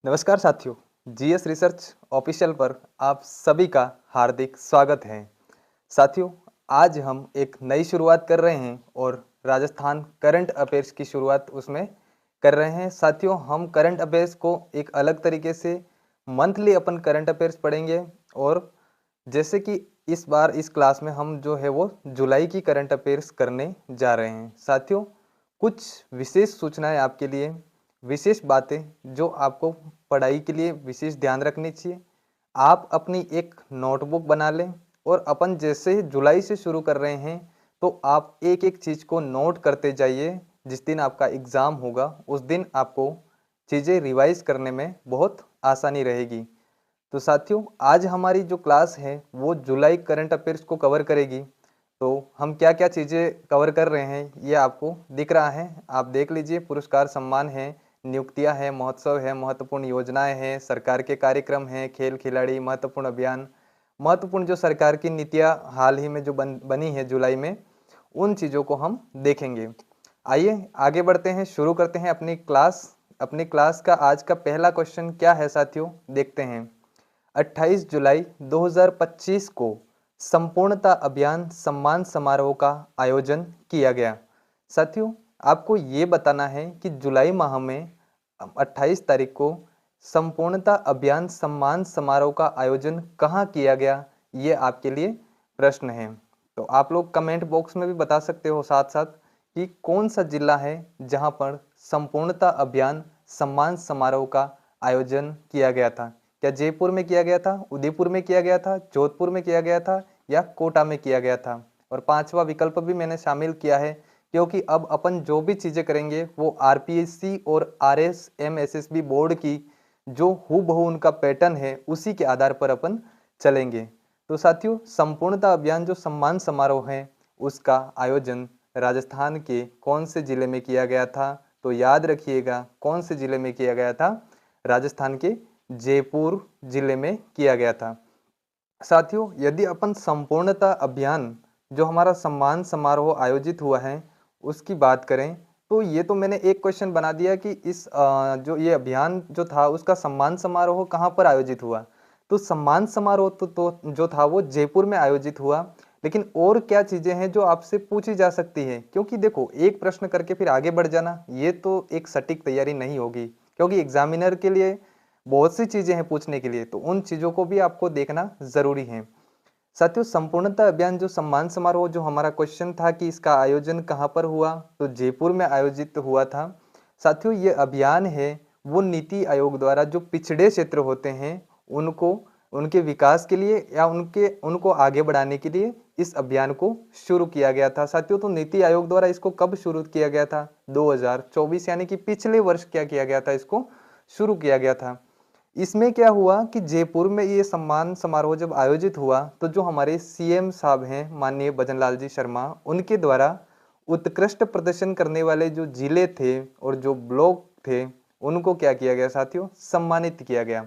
नमस्कार साथियों, GS research official पर आप सभी का हार्दिक स्वागत है। साथियों, आज हम एक नई शुरुआत कर रहे हैं और राजस्थान करंट अफेयर्स की शुरुआत उसमें कर रहे हैं। साथियों, हम करंट अफेयर्स को एक अलग तरीके से मंथली अपन करंट अफेयर्स पढ़ेंगे और जैसे कि इस बार इस क्लास में हम जो है वो जुलाई की करंट अफेयर्स करने जा रहे हैं। साथियों, कुछ विशेष सूचनाएं आपके लिए, विशेष बातें जो आपको पढ़ाई के लिए विशेष ध्यान रखनी चाहिए। आप अपनी एक नोटबुक बना लें और अपन जैसे ही जुलाई से शुरू कर रहे हैं तो आप एक एक चीज़ को नोट करते जाइए। जिस दिन आपका एग्ज़ाम होगा उस दिन आपको चीज़ें रिवाइज करने में बहुत आसानी रहेगी। तो साथियों, आज हमारी जो क्लास है वो जुलाई करंट अफेयर्स को कवर करेगी। तो हम क्या क्या चीज़ें कवर कर रहे हैं ये आपको दिख रहा है, आप देख लीजिए। पुरस्कार, सम्मान है, नियुक्तियां हैं, महोत्सव है, महत्वपूर्ण योजनाएं हैं, सरकार के कार्यक्रम हैं, खेल खिलाड़ी, महत्वपूर्ण अभियान, महत्वपूर्ण जो सरकार की नीतियां हाल ही में जो बनी है जुलाई में, उन चीज़ों को हम देखेंगे। आइए आगे बढ़ते हैं, शुरू करते हैं अपनी क्लास। अपनी क्लास का आज का पहला क्वेश्चन क्या है साथियों, देखते हैं। 28 जुलाई 2025 को संपूर्णता अभियान सम्मान समारोह का आयोजन किया गया। साथियों, आपको ये बताना है कि जुलाई माह में 28 तारीख को संपूर्णता अभियान सम्मान समारोह का आयोजन कहाँ किया गया, ये आपके लिए प्रश्न है। तो आप लोग कमेंट बॉक्स में भी बता सकते हो साथ साथ कि कौन सा जिला है जहाँ पर संपूर्णता अभियान सम्मान समारोह का आयोजन किया गया था। क्या जयपुर में किया गया था, उदयपुर में किया गया था, जोधपुर में किया गया था या कोटा में किया गया था। और पांचवा विकल्प भी मैंने शामिल किया है क्योंकि अब अपन जो भी चीज़ें करेंगे वो आरपीएससी और आरएसएमएसएसबी बोर्ड की जो हूबहू उनका पैटर्न है उसी के आधार पर अपन चलेंगे। तो साथियों, संपूर्णता अभियान जो सम्मान समारोह है उसका आयोजन राजस्थान के कौन से जिले में किया गया था, तो याद रखिएगा कौन से जिले में किया गया था, राजस्थान के जयपुर जिले में किया गया था। साथियों, यदि अपन संपूर्णता अभियान जो हमारा सम्मान समारोह आयोजित हुआ है उसकी बात करें तो ये तो मैंने एक क्वेश्चन बना दिया कि इस जो ये अभियान जो था उसका सम्मान समारोह कहाँ पर आयोजित हुआ। तो सम्मान समारोह तो जो था वो जयपुर में आयोजित हुआ। लेकिन और क्या चीजें हैं जो आपसे पूछी जा सकती है, क्योंकि देखो एक प्रश्न करके फिर आगे बढ़ जाना ये तो एक सटीक तैयारी नहीं होगी, क्योंकि एग्जामिनर के लिए बहुत सी चीजें हैं पूछने के लिए, तो उन चीजों को भी आपको देखना जरूरी है। साथियों, संपूर्णता अभियान जो सम्मान समारोह जो हमारा क्वेश्चन था कि इसका आयोजन कहाँ पर हुआ, तो जयपुर में आयोजित हुआ था। साथियों, ये अभियान है वो नीति आयोग द्वारा जो पिछड़े क्षेत्र होते हैं उनको उनके विकास के लिए या उनको आगे बढ़ाने के लिए इस अभियान को शुरू किया गया था। साथियों, तो नीति आयोग द्वारा इसको कब शुरू किया गया था, 2024 यानी कि पिछले वर्ष क्या किया गया था, इसको शुरू किया गया था। इसमें क्या हुआ कि जयपुर में ये सम्मान समारोह जब आयोजित हुआ तो जो हमारे सीएम साहब हैं माननीय भजनलाल जी शर्मा, उनके द्वारा उत्कृष्ट प्रदर्शन करने वाले जो जिले थे और जो ब्लॉक थे उनको क्या किया गया साथियों, सम्मानित किया गया।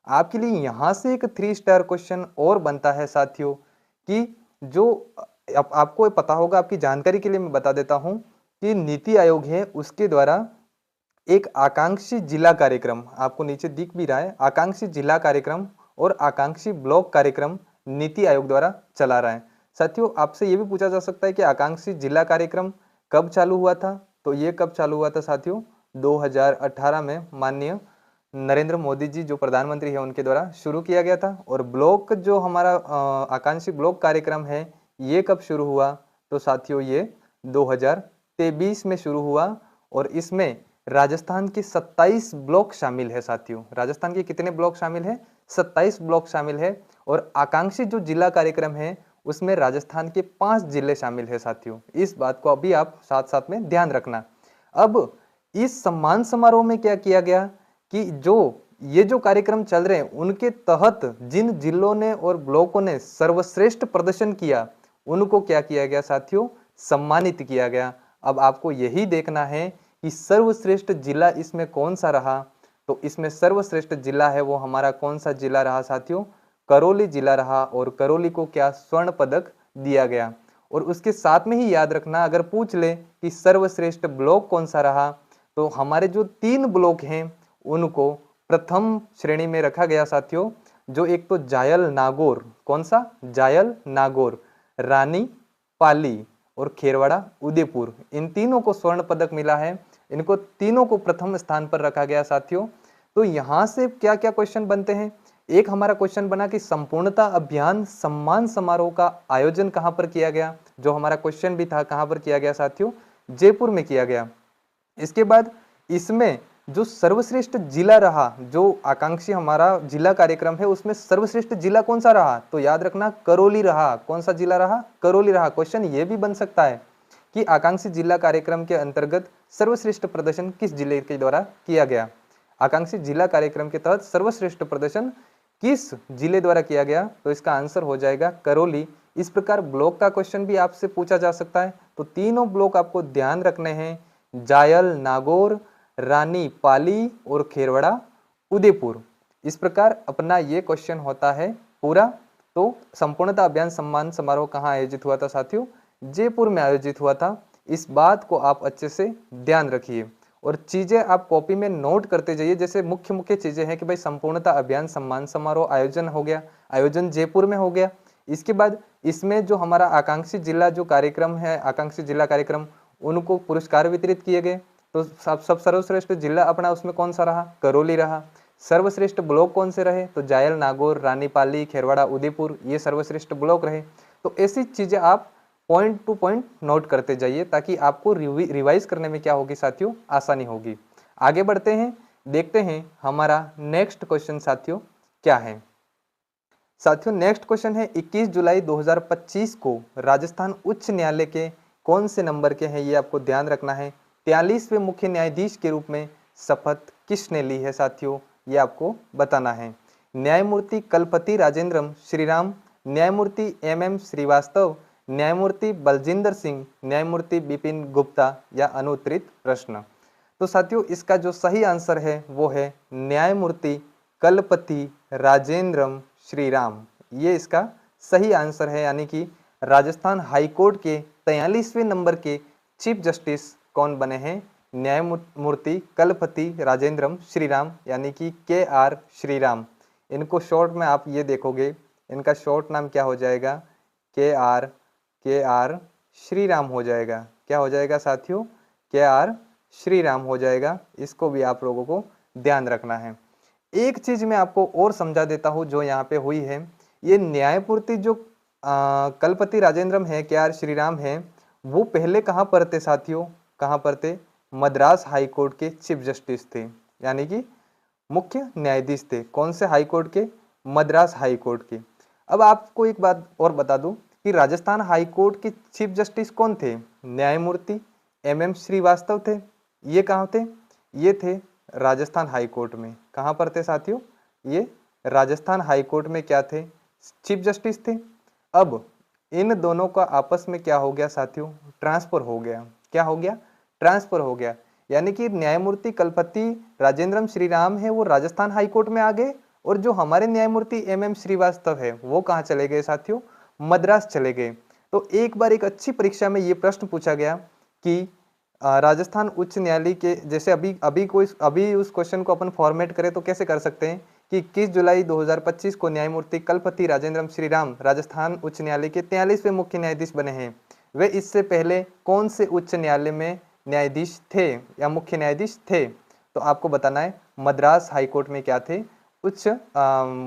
आपके लिए यहाँ से एक 3 स्टार क्वेश्चन और बनता है साथियों कि जो आपको पता होगा, आपकी जानकारी के लिए मैं बता देता हूँ कि नीति आयोग है उसके द्वारा एक आकांक्षी जिला कार्यक्रम, आपको नीचे दिख भी रहा है, आकांक्षी जिला कार्यक्रम और आकांक्षी ब्लॉक कार्यक्रम नीति आयोग द्वारा चला रहा है। साथियों, आपसे ये भी पूछा जा सकता है कि आकांक्षी जिला कार्यक्रम कब चालू हुआ था, तो ये कब चालू हुआ था साथियों, 2018 में माननीय नरेंद्र मोदी जी जो प्रधानमंत्री है उनके द्वारा शुरू किया गया था। और ब्लॉक जो हमारा आकांक्षी ब्लॉक कार्यक्रम है ये कब शुरू हुआ, तो साथियों ये 2023 में शुरू हुआ। और इसमें राजस्थान के 27 ब्लॉक शामिल है। साथियों, राजस्थान के कितने ब्लॉक शामिल है, 27 ब्लॉक शामिल है। और आकांक्षी जो जिला कार्यक्रम है उसमें राजस्थान के 5 जिले शामिल है। साथियों, इस बात को अभी आप साथ साथ में ध्यान रखना। अब इस सम्मान समारोह में क्या किया गया कि ये जो कार्यक्रम चल रहे हैं उनके तहत जिन जिलों ने और ब्लॉकों ने सर्वश्रेष्ठ प्रदर्शन किया उनको क्या किया गया साथियों, सम्मानित किया गया। अब आपको यही देखना है कि सर्वश्रेष्ठ जिला इसमें कौन सा रहा, तो इसमें सर्वश्रेष्ठ जिला है वो हमारा कौन सा जिला रहा साथियों, करौली जिला रहा। और करौली को क्या स्वर्ण पदक दिया गया। और उसके साथ में ही याद रखना, अगर पूछ ले कि सर्वश्रेष्ठ ब्लॉक कौन सा रहा, तो हमारे जो 3 ब्लॉक हैं उनको प्रथम श्रेणी में रखा गया साथियों, जो एक तो जायल नागौर, कौन सा, जायल नागौर, रानी पाली और खेरवाड़ा उदयपुर, इन तीनों को स्वर्ण पदक मिला है। इनको तीनों को प्रथम स्थान पर रखा गया साथियों। तो यहां से क्या क्या क्वेश्चन बनते हैं, एक हमारा क्वेश्चन बना कि संपूर्णता अभियान सम्मान समारोह का आयोजन कहां पर किया गया, जो हमारा क्वेश्चन भी था, कहां पर किया गया साथियों, जयपुर में किया गया। इसके बाद इसमें जो सर्वश्रेष्ठ जिला रहा, जो आकांक्षी हमारा जिला कार्यक्रम है उसमें सर्वश्रेष्ठ जिला कौन सा रहा, तो याद रखना करौली रहा। कौन सा जिला रहा, करौली रहा। क्वेश्चन ये भी बन सकता है कि आकांक्षी जिला कार्यक्रम के अंतर्गत सर्वश्रेष्ठ प्रदर्शन किस जिले के द्वारा किया गया, आकांक्षी जिला कार्यक्रम के तहत सर्वश्रेष्ठ प्रदर्शन किस जिले द्वारा किया गया, तो इसका आंसर हो जाएगा करौली। इस प्रकार ब्लॉक का क्वेश्चन भी आपसे पूछा जा सकता है। तो तीनों ब्लॉक आपको ध्यान रखने हैं, जायल नागौर, रानी पाली और खेरवाड़ा उदयपुर। इस प्रकार अपना ये क्वेश्चन होता है पूरा। तो संपूर्णता अभियान सम्मान समारोह कहाँ आयोजित हुआ था साथियों, जयपुर में आयोजित हुआ था। इस बात को आप अच्छे से ध्यान रखिए और चीजें आप कॉपी में नोट करते जाइए। जैसे मुख्य मुख्य चीजें हैं कि भाई संपूर्णता अभियान सम्मान समारोह आयोजन हो गया, आयोजन जयपुर में हो गया। इसके बाद इसमें जो हमारा आकांक्षी जिला जो कार्यक्रम है, आकांक्षी जिला कार्यक्रम, उनको पुरस्कार वितरित किए गए। तो सब सर्वश्रेष्ठ जिला अपना उसमें कौन सा रहा, करौली रहा। सर्वश्रेष्ठ ब्लॉक कौन से रहे, तो जायल नागौर, रानीपाली, खेरवाड़ा उदयपुर, ये सर्वश्रेष्ठ ब्लॉक रहे। तो ऐसी चीजें आप पॉइंट टू पॉइंट नोट करते जाइए ताकि आपको रिवाइज करने में क्या होगी साथियों, आसानी होगी। आगे बढ़ते हैं, देखते हैं हमारा नेक्स्ट क्वेश्चन साथियों क्या है। साथियों नेक्स्ट क्वेश्चन है 21 जुलाई 2025 को राजस्थान उच्च न्यायालय के कौन से नंबर के हैं, ये आपको ध्यान रखना है। 43वें मुख्य न्यायाधीश के रूप में शपथ किसने ली है साथियों, ये आपको बताना है। न्यायमूर्ति कलपति राजेंद्रम श्रीराम, न्यायमूर्ति MM श्रीवास्तव, न्यायमूर्ति बलजिंदर सिंह, न्यायमूर्ति बिपिन गुप्ता या अनुत्तरित प्रश्न। तो साथियों इसका जो सही आंसर है वो है न्यायमूर्ति कलपति राजेंद्रम श्रीराम, ये इसका सही आंसर है। यानी कि राजस्थान हाईकोर्ट के 43वें नंबर के चीफ जस्टिस कौन बने हैं, न्यायमूर्ति कलपति राजेंद्रम श्रीराम, यानी कि KR श्रीराम। इनको शॉर्ट में आप ये देखोगे, इनका शॉर्ट नाम क्या हो जाएगा, KR श्रीराम हो जाएगा। क्या हो जाएगा साथियों, KR श्रीराम हो जाएगा। इसको भी आप लोगों को ध्यान रखना है। एक चीज मैं आपको और समझा देता हूं जो यहाँ पे हुई है। ये न्यायमूर्ति जो कलपति राजेंद्रम है, KR श्रीराम है, वो पहले कहाँ पर थे साथियों, कहाँ पर थे, मद्रास हाईकोर्ट के चीफ जस्टिस थे, यानी कि मुख्य न्यायाधीश थे। कौन से हाईकोर्ट के, मद्रास हाईकोर्ट के। अब आपको एक बात और बता दूं कि राजस्थान हाईकोर्ट के चीफ जस्टिस कौन थे, न्यायमूर्ति MM श्रीवास्तव थे। ये कहाँ थे, ये थे राजस्थान हाईकोर्ट में। कहाँ पर थे साथियों, ये राजस्थान हाईकोर्ट में क्या थे, चीफ जस्टिस थे। अब इन दोनों का आपस में क्या हो गया साथियों, ट्रांसफर हो गया। क्या हो गया, ट्रांसफर हो गया। यानी कि न्यायमूर्ति कलपति राजेंद्रम श्रीराम है वो राजस्थान हाईकोर्ट में आ गए, और जो हमारे न्यायमूर्ति MM श्रीवास्तव है वो कहाँ चले गए साथियों, मद्रास चले गए। तो एक बार एक अच्छी परीक्षा में ये प्रश्न पूछा गया कि राजस्थान उच्च न्यायालय के, जैसे अभी उस क्वेश्चन को अपन फॉर्मेट करें तो कैसे कर सकते हैं कि 21 जुलाई 2025 को न्यायमूर्ति कलपति राजेंद्रम श्रीराम राजस्थान उच्च न्यायालय के 43वें मुख्य न्यायाधीश बने हैं। वे इससे पहले कौन से उच्च न्यायालय में न्यायाधीश थे या मुख्य न्यायाधीश थे, तो आपको बताना है मद्रास हाईकोर्ट में क्या थे, उच्च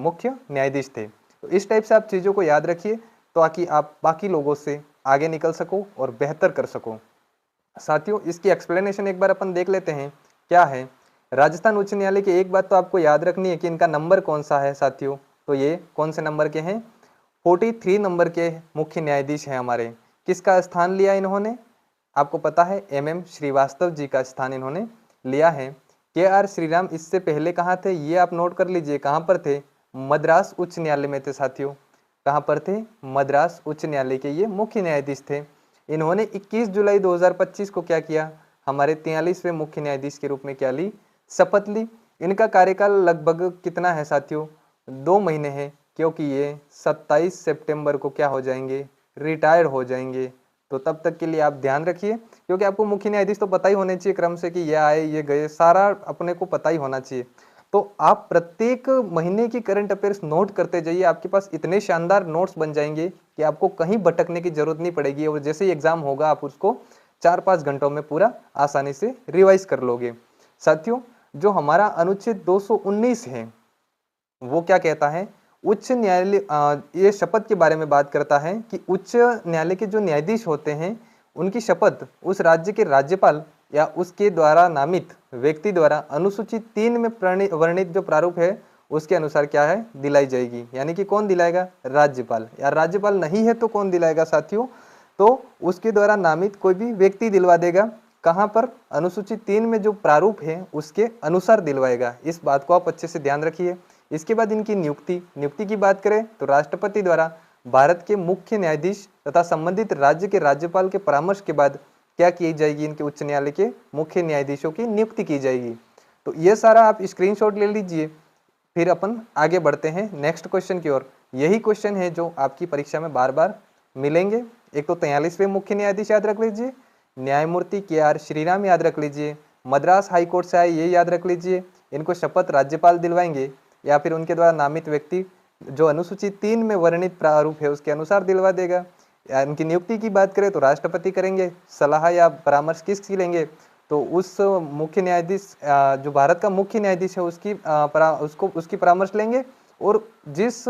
मुख्य न्यायाधीश थे। तो इस टाइप से आप चीज़ों को याद रखिए ताकि आप बाकी लोगों से आगे निकल सको और बेहतर कर सको। साथियों इसकी एक्सप्लेनेशन एक बार अपन देख लेते हैं क्या है। राजस्थान उच्च न्यायालय की एक बात तो आपको याद रखनी है कि इनका नंबर कौन सा है साथियों, तो ये कौन से नंबर के हैं, 43 नंबर के मुख्य न्यायाधीश हैं हमारे। किसका स्थान लिया इन्होंने, आपको पता है MM श्रीवास्तव जी का स्थान इन्होंने लिया है। KR श्रीराम इससे पहले कहाँ थे, ये आप नोट कर लीजिए, कहाँ पर थे, मद्रास उच्च न्यायालय में थे साथियों। कहाँ पर थे, मद्रास उच्च न्यायालय के ये मुख्य न्यायाधीश थे। इन्होंने 21 जुलाई 2025 को क्या किया, हमारे 43वें मुख्य न्यायाधीश के रूप में क्या ली, शपथ ली। इनका कार्यकाल लगभग कितना है साथियों, 2 महीने है, क्योंकि ये 27 सितंबर को क्या हो जाएंगे, रिटायर हो जाएंगे। तो तब तक के लिए आप ध्यान रखिए, क्योंकि आपको मुख्य न्यायाधीश तो पता ही होने चाहिए क्रम से कि ये आए ये गए, सारा अपने को पता ही होना चाहिए। तो आप प्रत्येक महीने की करंट अफेयर्स नोट करते जाइए, आपके पास इतने शानदार नोट्स बन जाएंगे कि आपको कहीं भटकने की जरूरत नहीं पड़ेगी और जैसे ही एग्जाम होगा आप उसको 4-5 घंटों में पूरा आसानी से रिवाइज कर लोगे। साथियों, जो हमारा अनुच्छेद 219 है वो क्या कहता है, उच्च न्यायालय ये शपथ के बारे में बात करता है कि उच्च न्यायालय के जो न्यायाधीश होते हैं उनकी शपथ उस राज्य के राज्यपाल या उसके द्वारा नामित व्यक्ति द्वारा अनुसूची 3 में वर्णित जो प्रारूप है उसके अनुसार क्या है, दिलाई जाएगी। यानी कि कौन दिलाएगा, राज्यपाल। या राज्यपाल नहीं है तो कौन दिलाएगा साथियों, तो उसके द्वारा नामित कोई भी व्यक्ति दिलवा देगा। कहाँ पर, अनुसूची 3 में जो प्रारूप है उसके अनुसार दिलवाएगा। इस बात को आप अच्छे से ध्यान रखिए। इसके बाद इनकी नियुक्ति की बात करें तो राष्ट्रपति द्वारा भारत के मुख्य न्यायाधीश तथा संबंधित राज्य के राज्यपाल के परामर्श के बाद क्या की जाएगी, इनके उच्च न्यायालय के मुख्य न्यायाधीशों की नियुक्ति की जाएगी। तो ये सारा आप स्क्रीनशॉट ले लीजिए। फिर अपन आगे बढ़ते हैं नेक्स्ट क्वेश्चन की ओर। यही क्वेश्चन है जो आपकी परीक्षा में बार बार मिलेंगे। एक तो 43वें मुख्य न्यायाधीश याद रख लीजिए, न्यायमूर्ति KR श्रीराम याद रख लीजिए, मद्रास हाईकोर्ट से आए ये याद रख लीजिए। इनको शपथ राज्यपाल दिलवाएंगे या फिर उनके द्वारा नामित व्यक्ति जो अनुसूची 3 में वर्णित प्रारूप है उसके अनुसार दिलवा देगा। या इनकी नियुक्ति की बात करें तो राष्ट्रपति करेंगे। सलाह या परामर्श किसकी लेंगे, तो उस मुख्य न्यायाधीश जो भारत का मुख्य न्यायाधीश है उसकी परामर्श लेंगे और जिस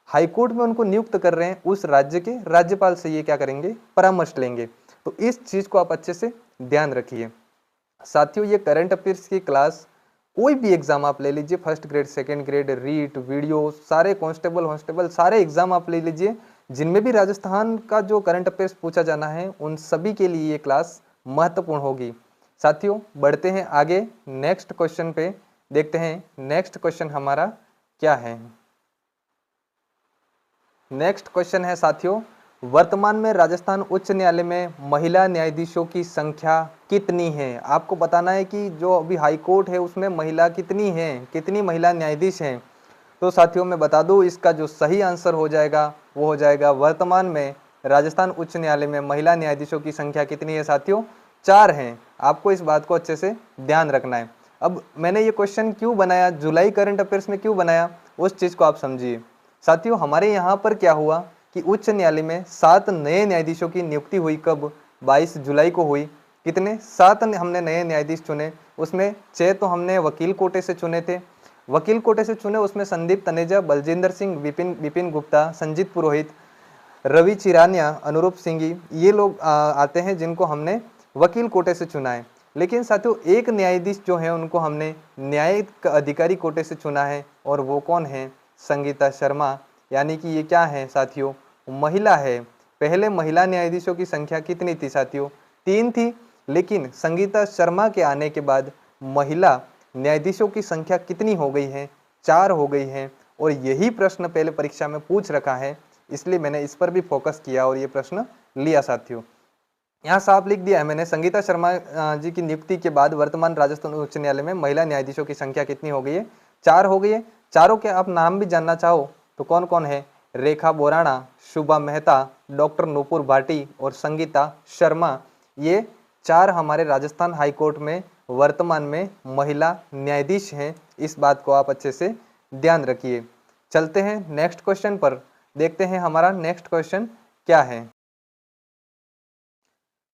हाईकोर्ट में उनको नियुक्त कर रहे हैं उस राज्य के राज्यपाल से ये क्या करेंगे, परामर्श लेंगे। तो इस चीज को आप अच्छे से ध्यान रखिए। साथियों, ये करंट अफेयर्स की क्लास कोई भी एग्जाम आप ले लीजिए, first grade, second grade, REET, video, सारे कांस्टेबल सारे एग्जाम आप ले लीजिए, जिनमें भी राजस्थान का जो करंट अफेयर्स पूछा जाना है उन सभी के लिए ये क्लास महत्वपूर्ण होगी। साथियों, बढ़ते हैं आगे नेक्स्ट क्वेश्चन पे, देखते हैं नेक्स्ट क्वेश्चन हमारा क्या है। नेक्स्ट क्वेश्चन है साथियों, वर्तमान में राजस्थान उच्च न्यायालय में महिला न्यायाधीशों की संख्या कितनी है। आपको बताना है कि जो अभी हाई कोर्ट है उसमें महिला कितनी है, कितनी महिला न्यायाधीश हैं। तो साथियों मैं बता दूं, इसका जो सही आंसर हो जाएगा वो हो जाएगा वर्तमान में राजस्थान उच्च न्यायालय में महिला न्यायाधीशों की संख्या कितनी है साथियों, 4 हैं। आपको इस बात को अच्छे से ध्यान रखना है। अब मैंने ये क्वेश्चन क्यों बनाया, जुलाई करंट अफेयर्स में क्यों बनाया, उस चीज को आप समझिए। साथियों, हमारे यहाँ पर क्या हुआ कि उच्च न्यायालय में 7 नए न्यायाधीशों की नियुक्ति हुई। कब, 22 जुलाई को हुई। कितने, 7 हमने नए न्यायाधीश चुने। उसमें 6 तो हमने वकील कोटे से चुने थे, वकील कोटे से चुने। उसमें संदीप तनेजा, बलजिंदर सिंह, विपिन गुप्ता, संजीत पुरोहित, रवि चिरानिया, अनुरूप सिंघी, ये लोग आते हैं जिनको हमने वकील कोटे से चुना है। लेकिन साथियों, एक न्यायाधीश जो है उनको हमने न्यायिक अधिकारी कोटे से चुना है और वो कौन है, संगीता शर्मा। यानी कि ये क्या है साथियों, महिला है। पहले महिला न्यायाधीशों की संख्या कितनी थी साथियों, 3 थी। लेकिन संगीता शर्मा के आने के बाद महिला न्यायाधीशों की संख्या कितनी हो गई है, 4 हो गई है। और यही प्रश्न पहले परीक्षा में पूछ रखा है, इसलिए मैंने इस पर भी फोकस किया और ये प्रश्न लिया साथियों। यहाँ साफ लिख दिया है मैंने, संगीता शर्मा जी की नियुक्ति के बाद वर्तमान राजस्थान उच्च न्यायालय में महिला न्यायाधीशों की संख्या कितनी हो गई है, 4 हो गई है। चारों के आप नाम भी जानना चाहो तो कौन कौन है, रेखा बोराणा, शुभा मेहता, डॉक्टर नूपुर भाटी और संगीता शर्मा। ये 4 हमारे राजस्थान हाईकोर्ट में वर्तमान में महिला न्यायाधीश हैं। इस बात को आप अच्छे से ध्यान रखिए। चलते हैं नेक्स्ट क्वेश्चन पर, देखते हैं हमारा नेक्स्ट क्वेश्चन क्या है।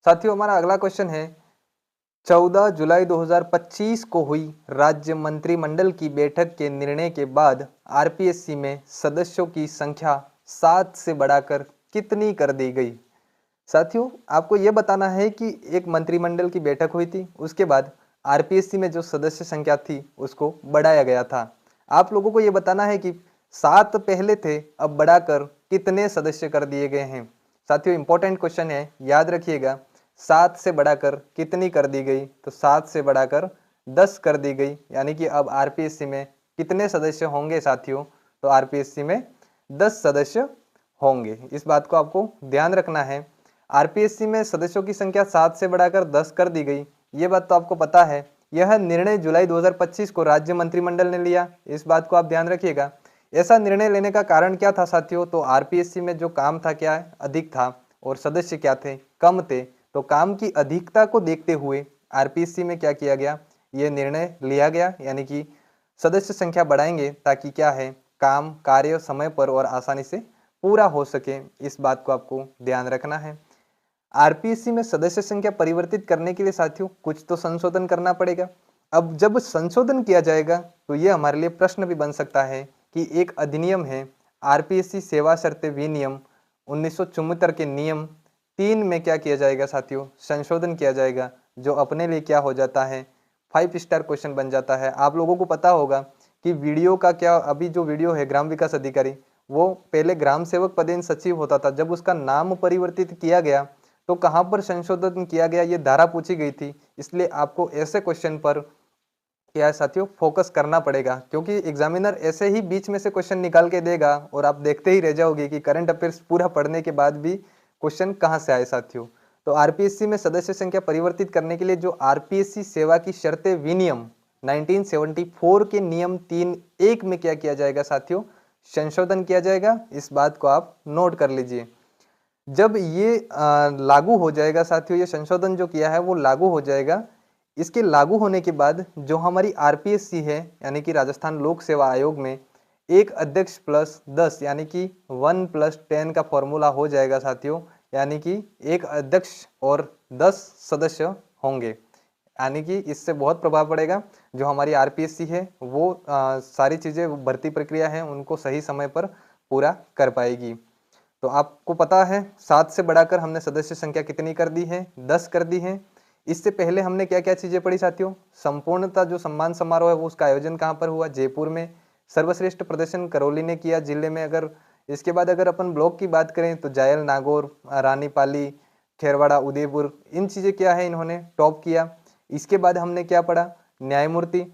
साथियों, हमारा अगला क्वेश्चन है, 14 जुलाई 2025 को हुई राज्य मंत्रिमंडल की बैठक के निर्णय के बाद आरपीएससी में सदस्यों की संख्या 7 से बढ़ाकर कितनी कर दी गई। साथियों, आपको यह बताना है कि एक मंत्रिमंडल की बैठक हुई थी, उसके बाद आरपीएससी में जो सदस्य संख्या थी उसको बढ़ाया गया था। आप लोगों को यह बताना है कि 7 पहले थे, अब बढ़ाकर कितने सदस्य कर दिए गए हैं। साथियों, इंपॉर्टेंट क्वेश्चन है, याद रखिएगा। 7 से बढ़ाकर कितनी कर दी गई, तो 7 से बढ़ाकर 10 कर दी गई। यानी कि अब आरपीएससी में कितने सदस्य होंगे साथियों, तो आरपीएससी में 10 सदस्य होंगे। इस बात को आपको ध्यान रखना है। आरपीएससी में सदस्यों की संख्या 7 से बढ़ाकर 10 कर दी गई, ये बात तो आपको पता है। यह निर्णय जुलाई 2025 को राज्य मंत्रिमंडल ने लिया, इस बात को आप ध्यान रखिएगा। ऐसा निर्णय लेने का कारण क्या था साथियों, तो आरपीएससी में जो काम था क्या है, अधिक था और सदस्य क्या थे, कम थे। तो काम की अधिकता को देखते हुए आरपीएससी में क्या किया गया, ये निर्णय लिया गया। यानी कि सदस्य संख्या बढ़ाएंगे ताकि क्या है, काम कार्य समय पर और आसानी से पूरा हो सके। इस बात को आपको ध्यान रखना है। आरपीएससी में सदस्य संख्या परिवर्तित करने के लिए साथियों कुछ तो संशोधन करना पड़ेगा। अब जब संशोधन किया जाएगा तो ये हमारे लिए प्रश्न भी बन सकता है कि एक अधिनियम है आरपीएससी सेवा शर्तें विनियम 1974 के नियम 3 में क्या किया जाएगा साथियों, संशोधन किया जाएगा, जो अपने लिए क्या हो जाता है, 5 स्टार क्वेश्चन बन जाता है। आप लोगों को पता होगा कि वीडियो का क्या, अभी जो वीडियो है ग्राम विकास अधिकारी, वो पहले ग्राम सेवक पदेन सचिव होता था, जब उसका नाम परिवर्तित किया गया तो कहां पर संशोधन किया गया, ये धारा पूछी गई थी। इसलिए आपको ऐसे क्वेश्चन पर क्या है साथियों, फोकस करना पड़ेगा, क्योंकि एग्जामिनर ऐसे ही बीच में से क्वेश्चन निकाल के देगा और आप देखते ही रह जाओगे कि करंट अफेयर्स पूरा पढ़ने के बाद भी क्वेश्चन कहां से आए साथियों। तो आरपीएससी में सदस्य संख्या परिवर्तित करने के लिए जो आरपीएससी सेवा की शर्तें विनियम 1974 के नियम 3(1) में क्या किया जाएगा साथियों, संशोधन किया जाएगा। इस बात को आप नोट कर लीजिए। जब ये लागू हो जाएगा साथियों, ये संशोधन जो किया है वो लागू हो जाएगा। इसके लागू होने के बाद जो हमारी आरपीएससी है यानी कि राजस्थान लोक सेवा आयोग में एक अध्यक्ष प्लस 10 यानी कि 1+10 का फॉर्मूला हो जाएगा साथियों, यानी कि एक अध्यक्ष और 10 सदस्य होंगे। यानी कि इससे बहुत प्रभाव पड़ेगा। जो हमारी आरपीएससी है वो सारी चीज़ें, भर्ती प्रक्रिया है, उनको सही समय पर पूरा कर पाएगी। तो आपको पता है 7 से बढ़ाकर हमने सदस्य संख्या कितनी कर दी है, 10 कर दी है। इससे पहले हमने क्या क्या चीजें पढ़ी साथियों, संपूर्णता जो सम्मान समारोह है वो उसका आयोजन कहाँ पर हुआ, जयपुर में। सर्वश्रेष्ठ प्रदर्शन करौली ने किया जिले में। अगर इसके बाद अगर अपन ब्लॉक की बात करें तो जायल, नागौर, रानीपाली, खेरवाड़ा, उदयपुर, इन चीजें क्या है इन्होंने टॉप किया। इसके बाद हमने क्या पढ़ा, न्यायमूर्ति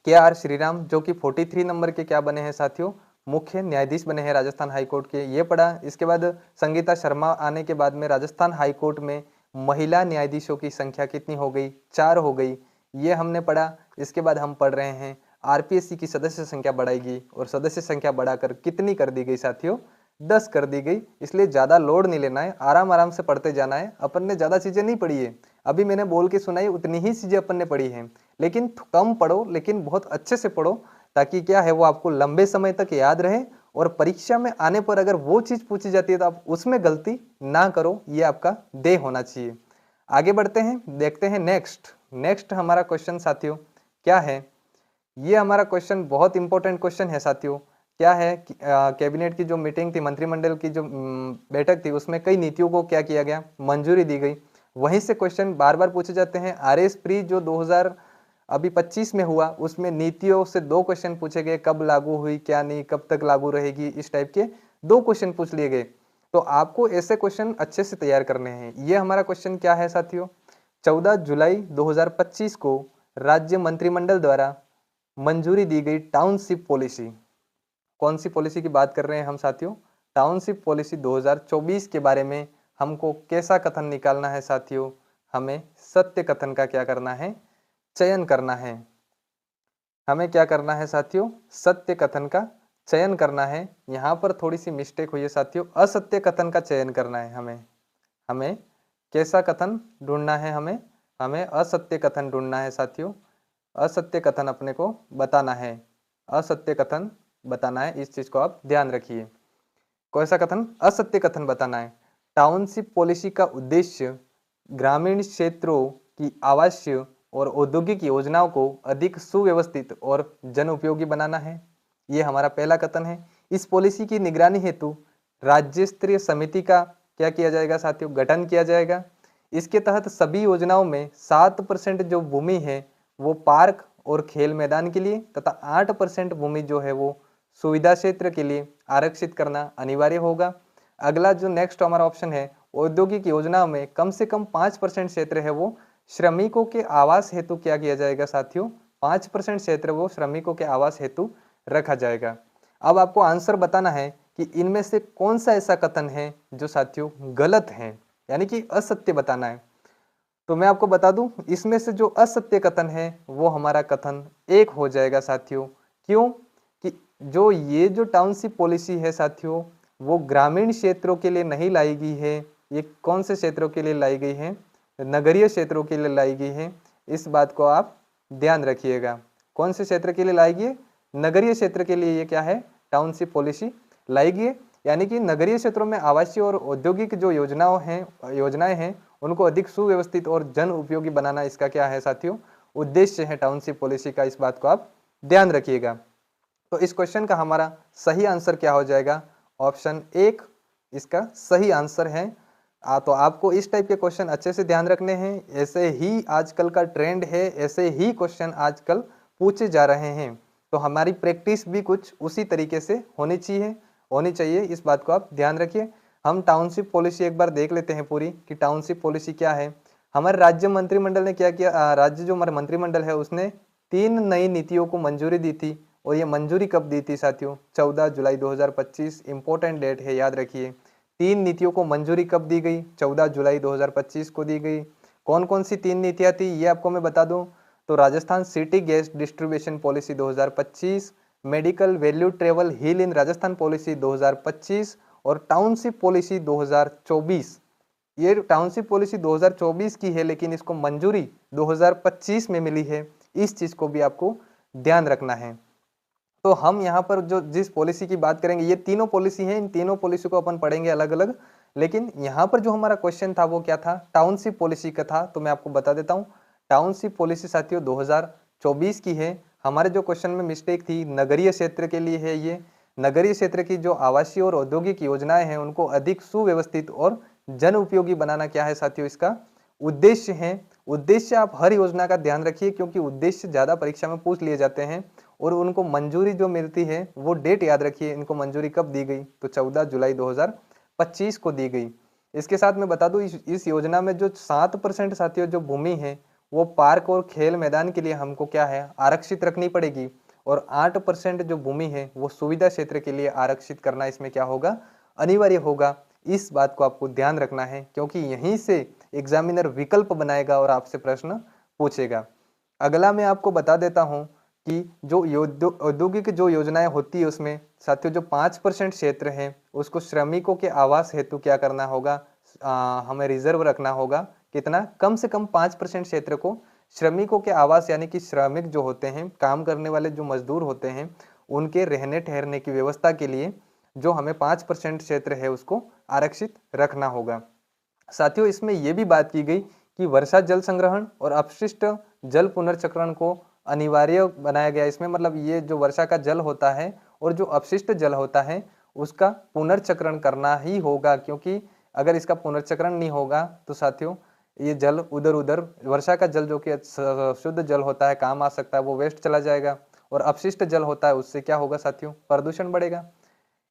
KR श्रीराम जो कि 43 नंबर के क्या बने हैं साथियों, मुख्य न्यायाधीश बने हैं राजस्थान हाईकोर्ट के, ये पढ़ा। इसके बाद संगीता शर्मा आने के बाद में राजस्थान हाईकोर्ट में महिला न्यायाधीशों की संख्या कितनी हो गई, 4 हो गई, ये हमने पढ़ा। इसके बाद हम पढ़ रहे हैं आरपीएससी की सदस्य संख्या बढ़ाएगी, और सदस्य संख्या बढ़ाकर कितनी कर दी गई साथियों, 10 कर दी गई। इसलिए ज़्यादा लोड नहीं लेना है, आराम आराम से पढ़ते जाना है। अपन ने ज़्यादा चीज़ें नहीं पढ़ी है, अभी मैंने बोल के सुनाई उतनी ही चीज़ें अपन ने पढ़ी हैं, लेकिन कम पढ़ो, लेकिन बहुत अच्छे से पढ़ो, ताकि क्या है वो आपको लंबे समय तक याद रहे, और परीक्षा में आने पर अगर वो चीज़ पूछी जाती है तो आप उसमें गलती ना करो, ये आपका ध्येय होना चाहिए। आगे बढ़ते हैं, देखते हैं नेक्स्ट हमारा क्वेश्चन साथियों क्या है। ये हमारा क्वेश्चन बहुत इंपॉर्टेंट क्वेश्चन है साथियों। क्या है कि कैबिनेट की जो मीटिंग थी, मंत्रिमंडल की जो बैठक थी, उसमें कई नीतियों को क्या किया गया, मंजूरी दी गई। वहीं से क्वेश्चन बार बार पूछे जाते हैं। आरएस प्री जो 2025 में हुआ, उसमें नीतियों से 2 क्वेश्चन पूछे गए, कब लागू हुई, क्या नहीं, कब तक लागू रहेगी, इस टाइप के 2 क्वेश्चन पूछ लिए गए। तो आपको ऐसे क्वेश्चन अच्छे से तैयार करने हैं। ये हमारा क्वेश्चन क्या है साथियों, 14 जुलाई 2025 को राज्य मंत्रिमंडल द्वारा मंजूरी दी गई टाउनशिप पॉलिसी, कौन सी पॉलिसी की बात कर रहे हैं हम साथियों, टाउनशिप पॉलिसी 2024 के बारे में हमको कैसा कथन निकालना है साथियों, हमें सत्य कथन का क्या करना है, चयन करना है। हमें क्या करना है साथियों, सत्य कथन का चयन करना है। यहाँ पर थोड़ी सी मिस्टेक हुई है साथियों, असत्य कथन का चयन करना है हमें कैसा कथन ढूंढना है, हमें असत्य कथन ढूंढना है साथियों। असत्य कथन अपने को बताना है, असत्य कथन बताना है, इस चीज को आप ध्यान रखिए। कौन सा कथन, असत्य कथन बताना है। टाउनशिप पॉलिसी का उद्देश्य ग्रामीण क्षेत्रों की आवासीय और औद्योगिक योजनाओं को अधिक सुव्यवस्थित और जन उपयोगी बनाना है, ये हमारा पहला कथन है। इस पॉलिसी की निगरानी हेतु राज्य स्तरीय समिति का क्या किया जाएगा साथियों, गठन किया जाएगा। इसके तहत सभी योजनाओं में 7% जो भूमि है वो पार्क और खेल मैदान के लिए तथा 8% भूमि जो है वो सुविधा क्षेत्र के लिए आरक्षित करना अनिवार्य होगा। अगला जो नेक्स्ट हमारा ऑप्शन है, औद्योगिक योजनाओं में कम से कम 5% क्षेत्र है वो श्रमिकों के आवास हेतु क्या किया जाएगा साथियों, 5% क्षेत्र वो श्रमिकों के आवास हेतु रखा जाएगा। अब आपको आंसर बताना है कि इनमें से कौन सा ऐसा कथन है जो साथियों गलत है, यानी कि असत्य बताना है। तो मैं आपको बता दूं, इसमें से जो असत्य कथन है वो हमारा कथन 1 हो जाएगा साथियों। क्यों कि ये जो टाउनशिप पॉलिसी है साथियों, वो ग्रामीण क्षेत्रों के लिए नहीं लाई गई है। ये कौन से क्षेत्रों के लिए लाई गई है, नगरीय क्षेत्रों के लिए लाई गई है। इस बात को आप ध्यान रखिएगा। कौन से क्षेत्र के लिए लाई गई है? नगरीय क्षेत्र के लिए ये क्या है? टाउनशिप पॉलिसी लाई गई है। यानी कि नगरीय क्षेत्रों में आवासीय और औद्योगिक जो योजनाएं हैं उनको अधिक सुव्यवस्थित और जन उपयोगी बनाना इसका क्या है साथियों? उद्देश्य है टाउनशिप पॉलिसी का। इस बात को आप ध्यान रखिएगा। तो इस क्वेश्चन का हमारा सही आंसर क्या हो जाएगा? ऑप्शन 1 इसका सही आंसर है। तो आपको इस टाइप के क्वेश्चन अच्छे से ध्यान रखने हैं। ऐसे ही आजकल का ट्रेंड है, ऐसे ही क्वेश्चन आजकल पूछे जा रहे हैं। तो हमारी प्रैक्टिस भी कुछ उसी तरीके से होनी चाहिए। इस बात को आप ध्यान रखिए। हम टाउनशिप पॉलिसी एक बार देख लेते हैं पूरी कि टाउनशिप पॉलिसी क्या है। हमारे राज्य मंत्रिमंडल ने क्या किया? राज्य जो हमारा मंत्रिमंडल है उसने 3 नई नीतियों को मंजूरी दी थी। और ये मंजूरी कब दी थी साथियों? 14 जुलाई 2025 इंपॉर्टेंट डेट है, याद रखिए। 3 नीतियों को मंजूरी कब दी गई? 14 जुलाई 2025 को दी गई। कौन कौन सी 3 नीतियां थी ये आपको मैं बता दूं। तो Rajasthan city gas distribution policy 2025, medical value travel heal in Rajasthan policy 2025 और टाउनशिप पॉलिसी 2024। ये टाउनशिप पॉलिसी 2024 की है लेकिन इसको मंजूरी 2025 में मिली है। इस चीज को भी आपको ध्यान रखना है। तो हम यहाँ पर जो जिस पॉलिसी की बात करेंगे, ये तीनों पॉलिसी हैं, इन तीनों पॉलिसी को अपन पढ़ेंगे अलग अलग। लेकिन यहाँ पर जो हमारा क्वेश्चन था वो क्या था? टाउनशिप पॉलिसी का था। तो मैं आपको बता देता हूँ, टाउनशिप पॉलिसी साथियों 2024 की है। हमारे जो क्वेश्चन में मिस्टेक थी, नगरीय क्षेत्र के लिए है ये। नगरीय क्षेत्र की जो आवासीय और औद्योगिक योजनाएं हैं उनको अधिक सुव्यवस्थित और जन उपयोगी बनाना क्या है साथियों? इसका उद्देश्य है। उद्देश्य आप हर योजना का ध्यान रखिए क्योंकि उद्देश्य ज्यादा परीक्षा में पूछ लिए जाते हैं। और उनको मंजूरी जो मिलती है वो डेट याद रखिए, इनको मंजूरी कब दी गई? तो 14 जुलाई 2025 को दी गई। इसके साथ मैं बता दूं, इस योजना में जो 7% साथियों जो भूमि है वो पार्क और खेल मैदान के लिए हमको क्या है? आरक्षित रखनी पड़ेगी। और 8% जो भूमि है वो सुविधा क्षेत्र के लिए आरक्षित करना इसमें क्या होगा? अनिवार्य होगा। इस बात को आपको ध्यान रखना है क्योंकि यहीं से एग्जामिनर विकल्प बनाएगा और आपसे प्रश्न पूछेगा। अगला मैं आपको बता देता हूं कि जो औद्योगिक जो योजनाएं होती है उसमें साथियों जो 5% क्षेत्र है उसको श्रमिकों के आवास हेतु क्या करना होगा? हमें रिजर्व रखना होगा। कितना? कम से कम 5% क्षेत्र को श्रमिकों के आवास, यानी कि श्रमिक जो होते हैं, काम करने वाले जो मजदूर होते हैं, उनके रहने ठहरने की व्यवस्था के लिए जो हमें 5% क्षेत्र है उसको आरक्षित रखना होगा। साथियों इसमें यह भी बात की गई कि वर्षा जल संग्रहण और अपशिष्ट जल पुनर्चक्रण को अनिवार्य बनाया गया। इसमें मतलब ये जो वर्षा का जल होता है और जो अपशिष्ट जल होता है उसका पुनर्चक्रण करना ही होगा, क्योंकि अगर इसका पुनर्चक्रण नहीं होगा तो साथियों ये जल उधर उधर, वर्षा का जल जो कि शुद्ध जल होता है, काम आ सकता है, वो वेस्ट चला जाएगा। और अपशिष्ट जल होता है उससे क्या होगा साथियों? प्रदूषण बढ़ेगा।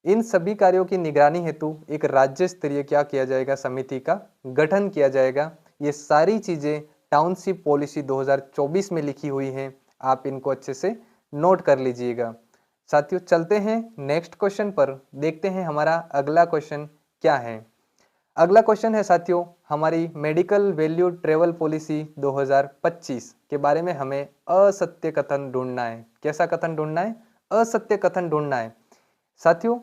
इन सभी कार्यों की निगरानी हेतु एक राज्य स्तरीय क्या किया जाएगा? समिति का गठन किया जाएगा। ये सारी चीजें टाउनशिप पॉलिसी 2024 में लिखी हुई हैं, आप इनको अच्छे से नोट कर लीजिएगा। साथियों चलते हैं नेक्स्ट क्वेश्चन पर, देखते हैं हमारा अगला क्वेश्चन क्या है। अगला क्वेश्चन है साथियों हमारी मेडिकल वैल्यू ट्रेवल पॉलिसी 2025 के बारे में हमें असत्य कथन ढूंढना है। कैसा कथन ढूंढना है? असत्य कथन ढूंढना है। साथियों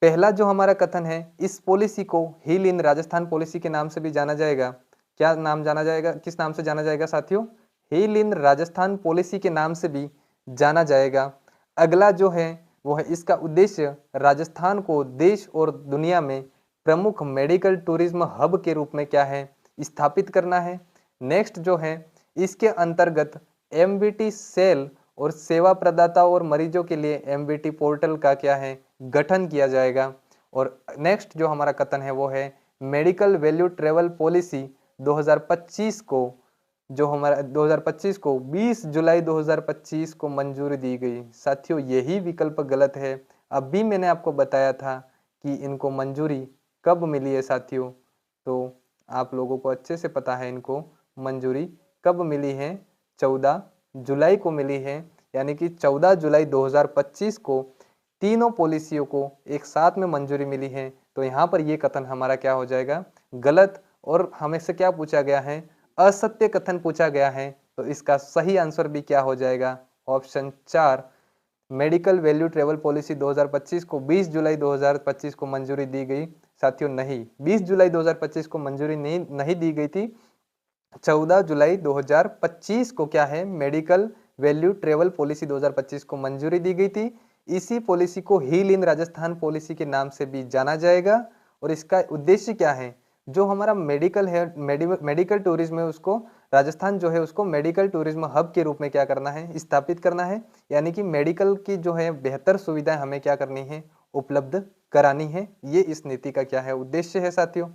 पहला जो हमारा कथन है, इस पॉलिसी को हील इन राजस्थान पॉलिसी के नाम से भी जाना जाएगा। क्या नाम जाना जाएगा? किस नाम से जाना जाएगा साथियों? हील इन राजस्थान पॉलिसी के नाम से भी जाना जाएगा। अगला जो है वो है, इसका उद्देश्य राजस्थान को देश और दुनिया में प्रमुख मेडिकल टूरिज्म हब के रूप में क्या है? स्थापित करना है। नेक्स्ट जो है, इसके अंतर्गत एमबीटी सेल और सेवा प्रदाता और मरीजों के लिए एमबीटी पोर्टल का क्या है? गठन किया जाएगा। और नेक्स्ट जो हमारा कथन है वो है मेडिकल वैल्यू ट्रेवल पॉलिसी 2025 को, जो हमारा 2025 को 20 जुलाई 2025 को मंजूरी दी गई। साथियों यही विकल्प गलत है। अभी मैंने आपको बताया था कि इनको मंजूरी कब मिली है साथियों, तो आप लोगों को अच्छे से पता है इनको मंजूरी कब मिली है। 14 जुलाई को मिली है। यानी कि 14 जुलाई 2025 को तीनों पॉलिसियों को एक साथ में मंजूरी मिली है। तो यहाँ पर ये कथन हमारा क्या हो जाएगा? गलत। और हमें से क्या पूछा गया है? असत्य कथन पूछा गया है। तो इसका सही आंसर भी क्या हो जाएगा? Option 4, medical value travel policy 2025 को 20 जुलाई 2025 को मंजूरी दी गई। साथियों नहीं, 20 जुलाई 2025 को मंजूरी नहीं दी गई थी। 14 जुलाई 2025 को क्या है? मेडिकल वैल्यू ट्रेवल पॉलिसी 2025 को मंजूरी दी गई थी। इसी पॉलिसी को हील इन राजस्थान पॉलिसी के नाम से भी जाना जाएगा। और इसका उद्देश्य क्या है, जो हमारा मेडिकल है, मेडिकल टूरिज्म है, उसको राजस्थान जो है उसको मेडिकल टूरिज्म हब के रूप में क्या करना है, स्थापित करना है। यानी कि मेडिकल की जो है बेहतर सुविधाएं हमें क्या करनी है, उपलब्ध करानी है। ये इस नीति का क्या है, उद्देश्य है साथियों।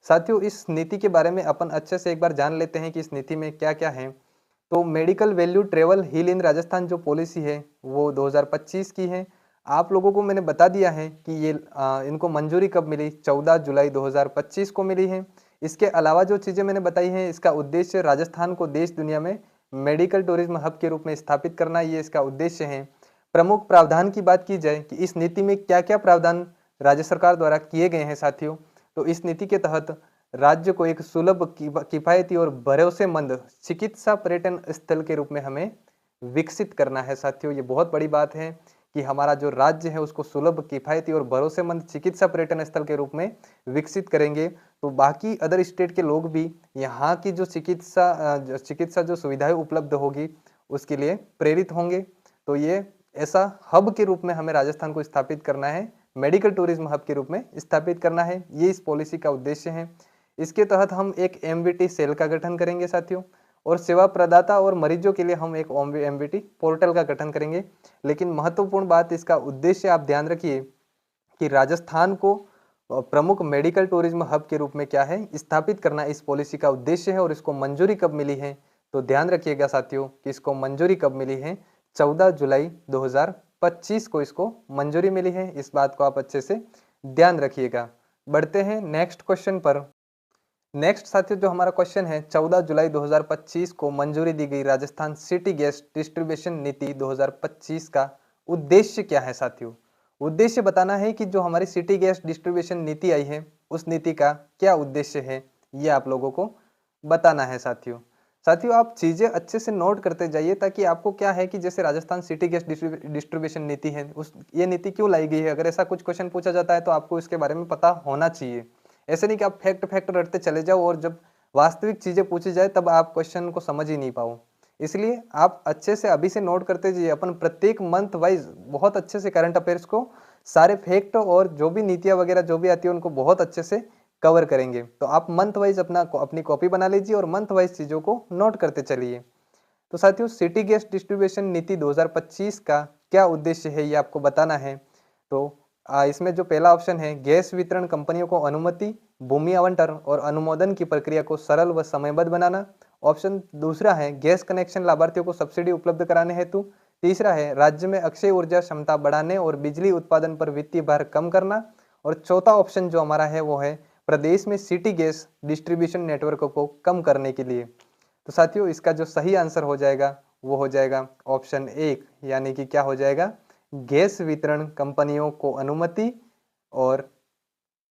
साथियों इस नीति के बारे में अपन अच्छे से एक बार जान लेते हैं कि इस नीति में क्या क्या है। तो medical value travel heal in Rajasthan जो पॉलिसी है वो 2025 की है। आप लोगों को मैंने बता दिया है कि ये इनको मंजूरी कब मिली, 14 जुलाई 2025 को मिली है। इसके अलावा जो चीज़ें मैंने बताई हैं, इसका उद्देश्य राजस्थान को देश दुनिया में मेडिकल टूरिज्म हब के रूप में स्थापित करना, ये इसका उद्देश्य है। प्रमुख प्रावधान की बात की जाए कि इस नीति में क्या क्या प्रावधान राज्य सरकार द्वारा किए गए हैं साथियों, तो इस नीति के तहत राज्य को एक सुलभ, किफायती और भरोसेमंद चिकित्सा पर्यटन स्थल के रूप में हमें विकसित करना है साथियों। ये बहुत बड़ी बात है कि हमारा जो राज्य है उसको सुलभ, किफायती और भरोसेमंद चिकित्सा पर्यटन स्थल के रूप में विकसित करेंगे। तो बाकी अदर स्टेट के लोग भी यहाँ की जो चिकित्सा जो सुविधाएं उपलब्ध होगी उसके लिए प्रेरित होंगे। तो ये ऐसा हब के रूप में हमें राजस्थान को स्थापित करना है, मेडिकल टूरिज्म हब के रूप में स्थापित करना है। ये इस पॉलिसी का उद्देश्य है। इसके तहत हम एक एमवीटी सेल का गठन करेंगे साथियों, और सेवा प्रदाता और मरीजों के लिए हम एक एमवीटी पोर्टल का गठन करेंगे। लेकिन महत्वपूर्ण बात, इसका उद्देश्य आप ध्यान रखिए कि राजस्थान को प्रमुख मेडिकल टूरिज्म हब के रूप में क्या है, स्थापित करना इस पॉलिसी का उद्देश्य है। और इसको मंजूरी कब मिली है, तो ध्यान रखिएगा साथियों कि इसको मंजूरी कब मिली है, 14 जुलाई 2025 को इसको मंजूरी मिली है। इस बात को आप अच्छे से ध्यान रखिएगा। बढ़ते हैं नेक्स्ट क्वेश्चन पर। नेक्स्ट साथियों जो हमारा क्वेश्चन है, 14 जुलाई 2025 को मंजूरी दी गई राजस्थान सिटी गैस डिस्ट्रीब्यूशन नीति 2025 का उद्देश्य क्या है साथियों। उद्देश्य बताना है कि जो हमारी सिटी गैस डिस्ट्रीब्यूशन नीति आई है उस नीति का क्या उद्देश्य है, ये आप लोगों को बताना है साथियों। साथियों आप चीजें अच्छे से नोट करते जाइए, ताकि आपको क्या है कि जैसे राजस्थान सिटी गैस डिस्ट्रीब्यूशन नीति है, उस ये नीति क्यों लाई गई है, अगर ऐसा कुछ क्वेश्चन पूछा जाता है तो आपको इसके बारे में पता होना चाहिए। ऐसे नहीं कि आप फैक्ट रटते चले जाओ और जब वास्तविक चीजें पूछी जाए तब आप क्वेश्चन को समझ ही नहीं पाओ। इसलिए आप अच्छे से अभी से नोट करते जाइए। अपन प्रत्येक मंथ वाइज बहुत अच्छे से करंट अफेयर्स को, सारे फैक्ट और जो भी नीतियां वगैरह जो भी आती है उनको बहुत अच्छे से कवर करेंगे। तो आप मंथ वाइज अपनी कॉपी बना लीजिए और मंथ वाइज चीजों को नोट करते चलिए। तो साथियों सिटी गैस डिस्ट्रीब्यूशन नीति 2025 का क्या उद्देश्य है, ये आपको बताना है। तो इसमें जो पहला ऑप्शन है, गैस वितरण कंपनियों को अनुमति, भूमि आवंटन और अनुमोदन की प्रक्रिया को सरल व समयबद्ध बनाना। ऑप्शन दूसरा है, गैस कनेक्शन लाभार्थियों को सब्सिडी उपलब्ध कराने हेतु। तीसरा है, राज्य में अक्षय ऊर्जा क्षमता बढ़ाने और बिजली उत्पादन पर वित्तीय भार कम करना। और चौथा ऑप्शन जो हमारा है वो है, प्रदेश में सिटी गैस डिस्ट्रीब्यूशन नेटवर्क को कम करने के लिए। तो साथियों इसका जो सही आंसर हो जाएगा वो हो जाएगा ऑप्शन 1, यानी कि क्या हो जाएगा, गैस वितरण कंपनियों को अनुमति और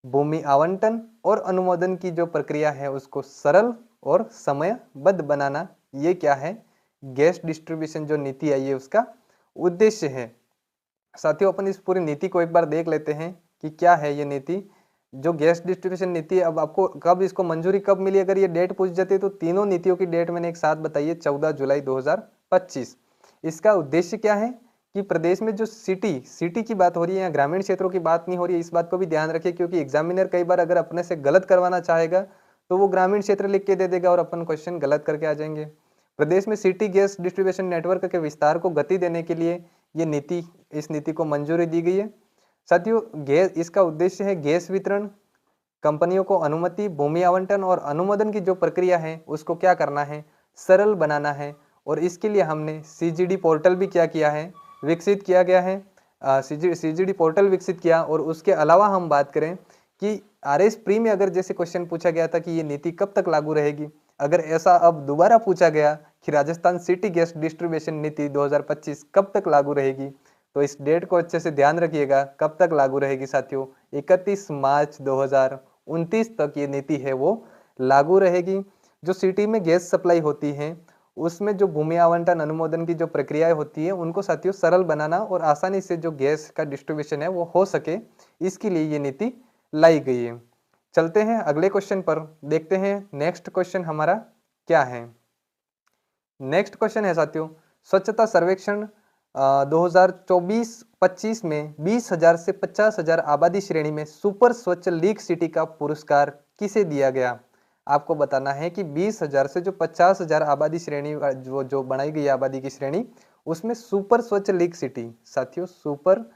भूमि आवंटन और अनुमोदन की जो प्रक्रिया है उसको सरल और समयबद्ध बनाना। ये क्या है, गैस डिस्ट्रीब्यूशन जो नीति आई है उसका उद्देश्य है। साथियों अपन इस पूरी नीति को एक बार देख लेते हैं कि क्या है ये नीति। जो गैस डिस्ट्रीब्यूशन नीति है, अब आपको कब इसको मंजूरी कब मिली, अगर ये डेट पूछ जाती है तो तीनों नीतियों की डेट मैंने एक साथ बताई है, 14 जुलाई 2025। इसका उद्देश्य क्या है कि प्रदेश में जो सिटी की बात हो रही है, या ग्रामीण क्षेत्रों की बात नहीं हो रही है, इस बात को भी ध्यान रखिए। क्योंकि एग्जामिनर कई बार अगर अपने से गलत करवाना चाहेगा तो वो ग्रामीण क्षेत्र लिख के दे देगा और अपन क्वेश्चन गलत करके आ जाएंगे। प्रदेश में सिटी गैस डिस्ट्रीब्यूशन नेटवर्क के विस्तार को गति देने के लिए इस नीति को मंजूरी दी गई है साथियों। इसका उद्देश्य है गैस वितरण कंपनियों को अनुमति, भूमि आवंटन और अनुमोदन की जो प्रक्रिया है उसको क्या करना है, सरल बनाना है। और इसके लिए हमने सीजीडी पोर्टल भी क्या किया है, विकसित किया गया है। सीजीडी पोर्टल विकसित किया। और उसके अलावा हम बात करें कि आरएस प्री में अगर जैसे क्वेश्चन पूछा गया था कि ये नीति कब तक लागू रहेगी, अगर ऐसा अब दोबारा पूछा गया कि राजस्थान सिटी गैस डिस्ट्रीब्यूशन नीति 2025 कब तक लागू रहेगी, तो इस डेट को अच्छे से ध्यान रखिएगा। कब तक लागू रहेगी साथियों, 31 मार्च 2029 तक ये नीति है वो लागू रहेगी। जो सिटी में गैस सप्लाई होती है उसमें जो भूमि आवंटन, अनुमोदन की जो प्रक्रियाएं होती है उनको साथियों सरल बनाना और आसानी से जो गैस का डिस्ट्रीब्यूशन है वो हो सके, इसके लिए ये नीति लाई गई है। चलते हैं अगले क्वेश्चन पर, देखते हैं नेक्स्ट क्वेश्चन हमारा क्या है। नेक्स्ट क्वेश्चन है साथियों, स्वच्छता सर्वेक्षण 2024-25 में 20,000 से 50,000 आबादी श्रेणी में सुपर स्वच्छ लीग सिटी का पुरस्कार किसे दिया गया? आपको बताना है कि 20,000 से जो 50,000 आबादी श्रेणी जो बनाई गई आबादी की श्रेणी, उसमें सुपर स्वच्छ लीग सिटी, साथियों सुपर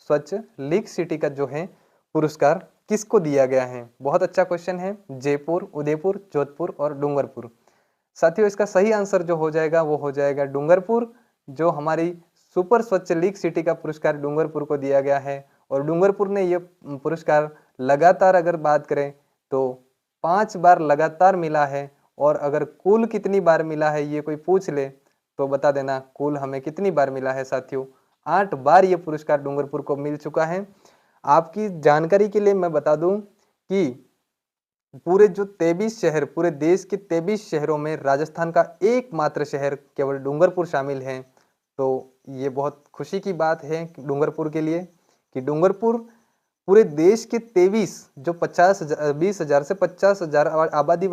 स्वच्छ लीग सिटी का जो है पुरस्कार किसको दिया गया है? बहुत अच्छा क्वेश्चन है। जयपुर, उदयपुर, जोधपुर और डूंगरपुर। साथियों इसका सही आंसर जो हो जाएगा वो हो जाएगा डूंगरपुर। जो हमारी सुपर स्वच्छ लीग सिटी का पुरस्कार डूंगरपुर को दिया गया है, और डूंगरपुर ने ये पुरस्कार लगातार अगर बात करें तो 5 बार लगातार मिला है। और अगर कुल कितनी बार मिला है ये कोई पूछ ले तो बता देना कुल हमें कितनी बार मिला है साथियों। 8 बार ये पुरस्कार डूंगरपुर को मिल चुका है। आपकी जानकारी के लिए मैं बता दूं कि पूरे जो 23 शहर, पूरे देश के 23 शहरों में राजस्थान का एकमात्र शहर केवल डूंगरपुर शामिल है। तो ये बहुत खुशी की बात है डूंगरपुर के लिए कि डूंगरपुर पूरे देश के 23 जो 20,000 से 50,000 आबादी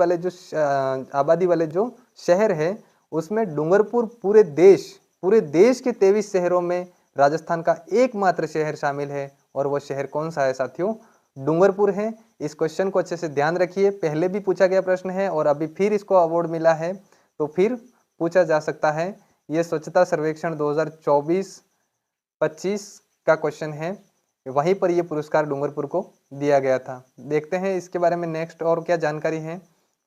वाले जो शहर है, उसमें डूंगरपुर पूरे देश के 23 शहरों में राजस्थान का एकमात्र शहर शामिल है। और वो शहर कौन सा है साथियों? डूंगरपुर है। इस क्वेश्चन को अच्छे से ध्यान रखिए, पहले भी पूछा गया प्रश्न है और अभी फिर इसको अवार्ड मिला है तो फिर पूछा जा सकता है। ये स्वच्छता सर्वेक्षण 2024-25 का क्वेश्चन है, वहीं पर ये पुरस्कार डूंगरपुर को दिया गया था। देखते हैं इसके बारे में नेक्स्ट और क्या जानकारी है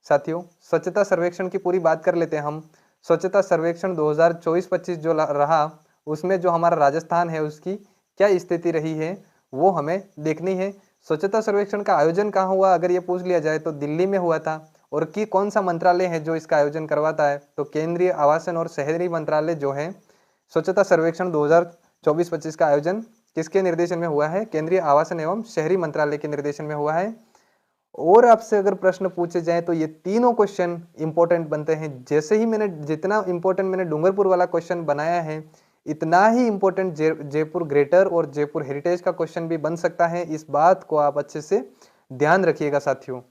साथियों। स्वच्छता सर्वेक्षण की पूरी बात कर लेते हैं हम। स्वच्छता सर्वेक्षण 2024-25 जो रहा, उसमें जो हमारा राजस्थान है उसकी क्या स्थिति रही है वो हमें देखनी है। स्वच्छता सर्वेक्षण का आयोजन कहाँ हुआ अगर ये पूछ लिया जाए तो दिल्ली में हुआ था। और कि कौन सा मंत्रालय है जो इसका आयोजन करवाता है? तो केंद्रीय आवासन और शहरी मंत्रालय जो है स्वच्छता सर्वेक्षण 2024-25 का आयोजन किसके निर्देशन में हुआ है? केंद्रीय आवासन एवं शहरी मंत्रालय के निर्देशन में हुआ है। और आपसे अगर प्रश्न पूछे जाए तो ये तीनों क्वेश्चन इंपॉर्टेंट बनते हैं। जैसे ही जितना इंपॉर्टेंट मैंने डूंगरपुर वाला क्वेश्चन बनाया है, इतना ही इंपॉर्टेंट जयपुर ग्रेटर और जयपुर हेरिटेज का क्वेश्चन भी बन सकता है। इस बात को आप अच्छे से ध्यान रखिएगा साथियों।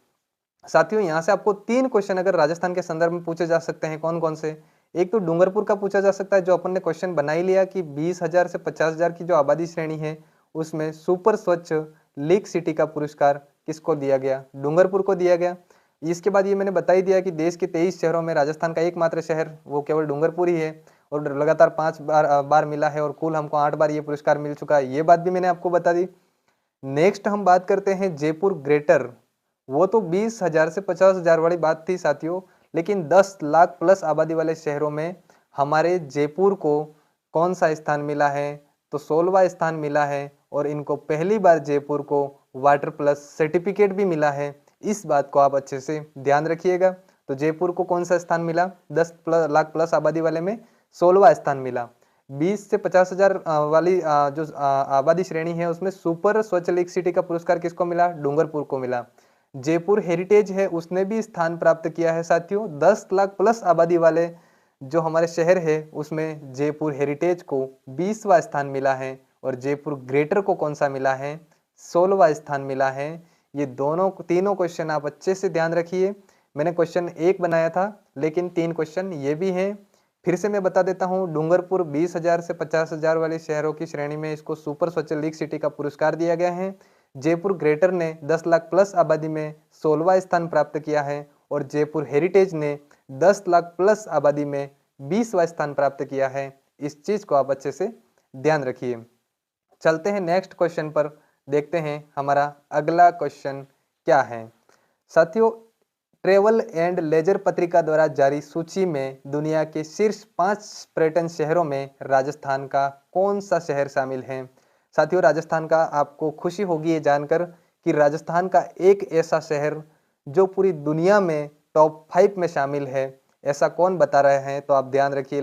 यहाँ से आपको 3 क्वेश्चन अगर राजस्थान के संदर्भ में पूछे जा सकते हैं। कौन कौन से? एक तो डूंगरपुर का पूछा जा सकता है, जो अपन ने क्वेश्चन बना ही लिया कि 20,000 से 50,000 की जो आबादी श्रेणी है उसमें सुपर स्वच्छ लीग सिटी का पुरस्कार किसको दिया गया? डूंगरपुर को दिया गया। इसके बाद ये मैंने बता ही दिया कि देश के 23 शहरों में राजस्थान का एकमात्र शहर वो केवल डूंगरपुर ही है, और लगातार 5 बार मिला है, और कुल हमको 8 बार ये पुरस्कार मिल चुका है। ये बात भी मैंने आपको बता दी। नेक्स्ट हम बात करते हैं जयपुर ग्रेटर। वो तो 20,000 से 50,000 वाली बात थी साथियों, लेकिन 10 लाख प्लस आबादी वाले शहरों में हमारे जयपुर को कौन सा स्थान मिला है? तो 16वां स्थान मिला है, और इनको पहली बार जयपुर को वाटर प्लस सर्टिफिकेट भी मिला है। इस बात को आप अच्छे से ध्यान रखिएगा। तो जयपुर को कौन सा स्थान मिला? 10 लाख प्लस आबादी वाले में 16वां स्थान मिला। 20 से 50,000 वाली जो आबादी श्रेणी है उसमें सुपर स्वच्छ लीग सिटी का पुरस्कार किसको मिला? डूंगरपुर को मिला। जयपुर हेरिटेज है उसने भी स्थान प्राप्त किया है साथियों। 10 लाख प्लस आबादी वाले जो हमारे शहर है उसमें जयपुर हेरिटेज को 20वां स्थान मिला है, और जयपुर ग्रेटर को कौन सा मिला है? 16वां स्थान मिला है। ये तीनों क्वेश्चन आप अच्छे से ध्यान रखिए। मैंने क्वेश्चन 1 बनाया था, लेकिन 3 क्वेश्चन ये भी हैं। फिर से मैं बता देता हूँ, डूंगरपुर 20,000 से 50,000 वाले शहरों की श्रेणी में इसको सुपर स्वच्छ लीग सिटी का पुरस्कार दिया गया है। जयपुर ग्रेटर ने 10 लाख प्लस आबादी में 16वां स्थान प्राप्त किया है, और जयपुर हेरिटेज ने 10 लाख प्लस आबादी में 20वां स्थान प्राप्त किया है। इस चीज को आप अच्छे से ध्यान रखिए। चलते हैं नेक्स्ट क्वेश्चन पर, देखते हैं हमारा अगला क्वेश्चन क्या है साथियों। ट्रेवल एंड लेजर पत्रिका द्वारा जारी सूची में दुनिया के शीर्ष 5 पर्यटन शहरों में राजस्थान का कौन सा शहर शामिल है? साथियों राजस्थान का आपको खुशी होगी ये जानकर कि राजस्थान का एक ऐसा शहर जो पूरी दुनिया में टॉप 5 में शामिल है। ऐसा कौन बता रहे हैं? तो आप ध्यान रखिए,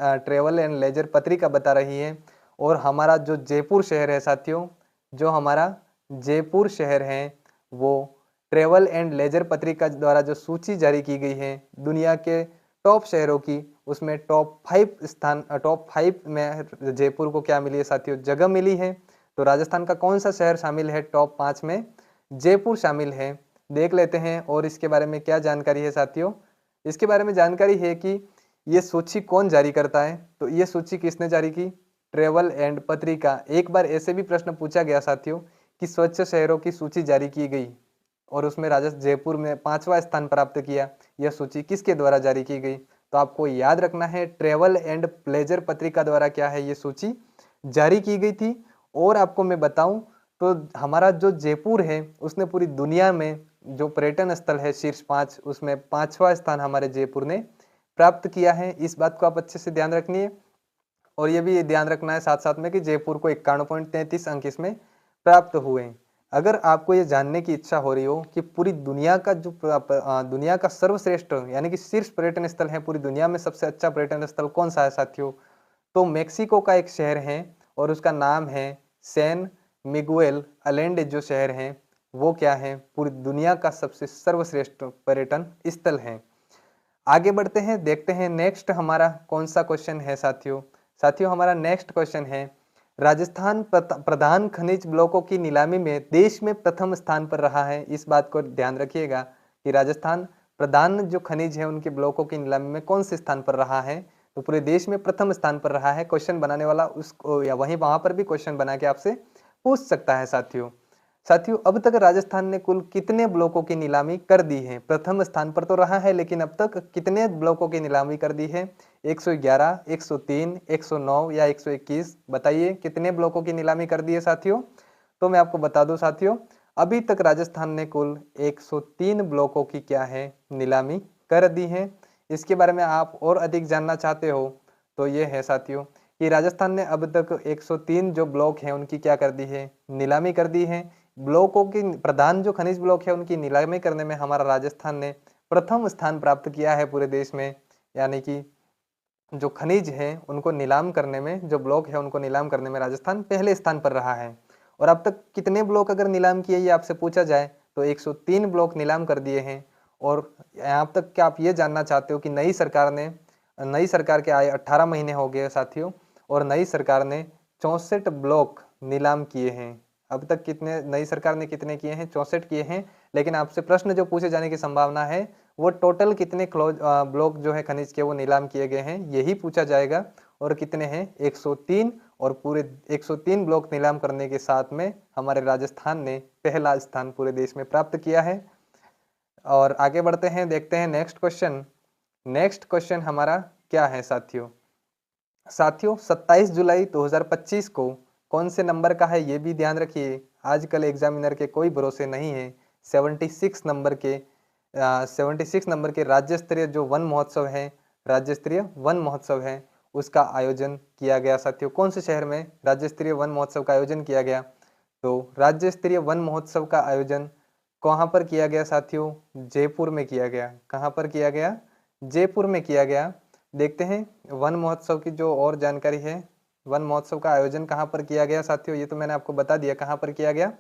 ट्रेवल एंड लेजर पत्रिका बता रही है। और हमारा जो जयपुर शहर है साथियों, जो हमारा जयपुर शहर है वो ट्रेवल एंड लेजर पत्रिका द्वारा जो सूची जारी की गई है दुनिया के टॉप शहरों की, उसमें टॉप 5 में जयपुर को क्या मिली है साथियों? जगह मिली है। तो राजस्थान का कौन सा शहर शामिल है टॉप 5 में? जयपुर शामिल है। देख लेते हैं और इसके बारे में क्या जानकारी है साथियों। इसके बारे में जानकारी है कि ये सूची कौन जारी करता है? तो ये सूची किसने जारी की? ट्रेवल एंड पत्रिका। एक बार ऐसे भी प्रश्न पूछा गया साथियों कि स्वच्छ शहरों की सूची जारी की गई और उसमें राजस्थान जयपुर में 5वां स्थान प्राप्त किया। यह सूची किसके द्वारा जारी की गई? तो आपको याद रखना है ट्रेवल एंड प्लेजर पत्रिका द्वारा क्या है ये सूची जारी की गई थी। और आपको मैं बताऊं तो हमारा जो जयपुर है उसने पूरी दुनिया में जो पर्यटन स्थल है शीर्ष 5 उसमें 5वां स्थान हमारे जयपुर ने प्राप्त किया है। इस बात को आप अच्छे से ध्यान रखनी है और ये भी ध्यान रखना है साथ साथ में कि जयपुर को 51.33 अंक इसमें प्राप्त हुए। अगर आपको ये जानने की इच्छा हो रही हो कि पूरी दुनिया का जो दुनिया का सर्वश्रेष्ठ यानी कि शीर्ष पर्यटन स्थल है पूरी दुनिया में सबसे अच्छा पर्यटन स्थल कौन सा है साथियों, तो मेक्सिको का एक शहर है और उसका नाम है सैन मिगुएल अलेंडे। जो शहर है वो क्या है, पूरी दुनिया का सबसे सर्वश्रेष्ठ पर्यटन स्थल है। आगे बढ़ते हैं, देखते हैं नेक्स्ट हमारा कौन सा क्वेश्चन है साथियों। साथियों हमारा नेक्स्ट क्वेश्चन है राजस्थान प्रधान खनिज ब्लॉकों की नीलामी में देश में प्रथम स्थान पर रहा है। इस बात को ध्यान रखिएगा कि राजस्थान प्रधान जो खनिज है उनके ब्लॉकों की नीलामी में कौन से स्थान पर रहा है, तो पूरे देश में प्रथम स्थान पर रहा है। क्वेश्चन बनाने वाला उसको या वहां पर भी क्वेश्चन बना के आपसे पूछ सकता है साथियों। साथियों अब तक राजस्थान ने कुल कितने ब्लॉकों की नीलामी कर दी है? प्रथम स्थान पर तो रहा है लेकिन अब तक कितने ब्लॉकों की नीलामी कर दी है? 111, 103, 109 या 121? बताइए कितने ब्लॉकों की नीलामी कर दी है साथियों। तो मैं आपको बता दूं साथियों, अभी तक राजस्थान ने कुल 103 ब्लॉकों की क्या है नीलामी कर दी है। इसके बारे में आप और अधिक जानना चाहते हो तो ये है साथियों कि राजस्थान ने अब तक 103 जो ब्लॉक हैं उनकी क्या कर दी है, नीलामी कर दी है। ब्लॉकों की प्रधान जो खनिज ब्लॉक है उनकी नीलामी करने में हमारा राजस्थान ने प्रथम स्थान प्राप्त किया है पूरे देश में। यानी कि जो खनिज है उनको नीलाम करने में, जो ब्लॉक है उनको नीलाम करने में राजस्थान पहले स्थान पर रहा है। और अब तक कितने ब्लॉक अगर नीलाम किए ये आपसे पूछा जाए तो 103 ब्लॉक नीलाम कर दिए हैं। और यहाँ तक क्या आप ये जानना चाहते हो कि नई सरकार के आए 18 महीने हो गए साथियों और नई सरकार ने 64 ब्लॉक नीलाम किए हैं। अब तक कितने नई सरकार ने कितने किए हैं? 64 किए हैं। लेकिन आपसे प्रश्न जो पूछे जाने की संभावना है वो टोटल कितने ब्लॉक जो है खनिज के वो नीलाम किए गए हैं यही पूछा जाएगा। और कितने हैं? 103। और पूरे 103 ब्लॉक नीलाम करने के साथ में हमारे राजस्थान ने पहला स्थान पूरे देश में प्राप्त किया है। और आगे बढ़ते हैं, देखते हैं नेक्स्ट क्वेश्चन। नेक्स्ट क्वेश्चन हमारा क्या है साथियों? साथियों 27 जुलाई 2025 को कौन से नंबर का है ये भी ध्यान रखिए। आजकल एग्जामिनर के कोई भरोसे नहीं है। 76 नंबर के राज्य स्तरीय जो वन महोत्सव है, राज्य स्तरीय वन महोत्सव है उसका आयोजन किया गया साथियों। कौन से शहर में राज्य स्तरीय वन महोत्सव का आयोजन किया गया? तो राज्य स्तरीय वन महोत्सव का आयोजन कहाँ पर किया गया साथियों? जयपुर में किया गया। कहाँ पर किया गया? जयपुर में किया गया। देखते हैं वन महोत्सव की जो और जानकारी है। वन महोत्सव का आयोजन कहाँ पर किया गया साथियों? ये तो मैंने आपको बता दिया कहाँ पर किया गया,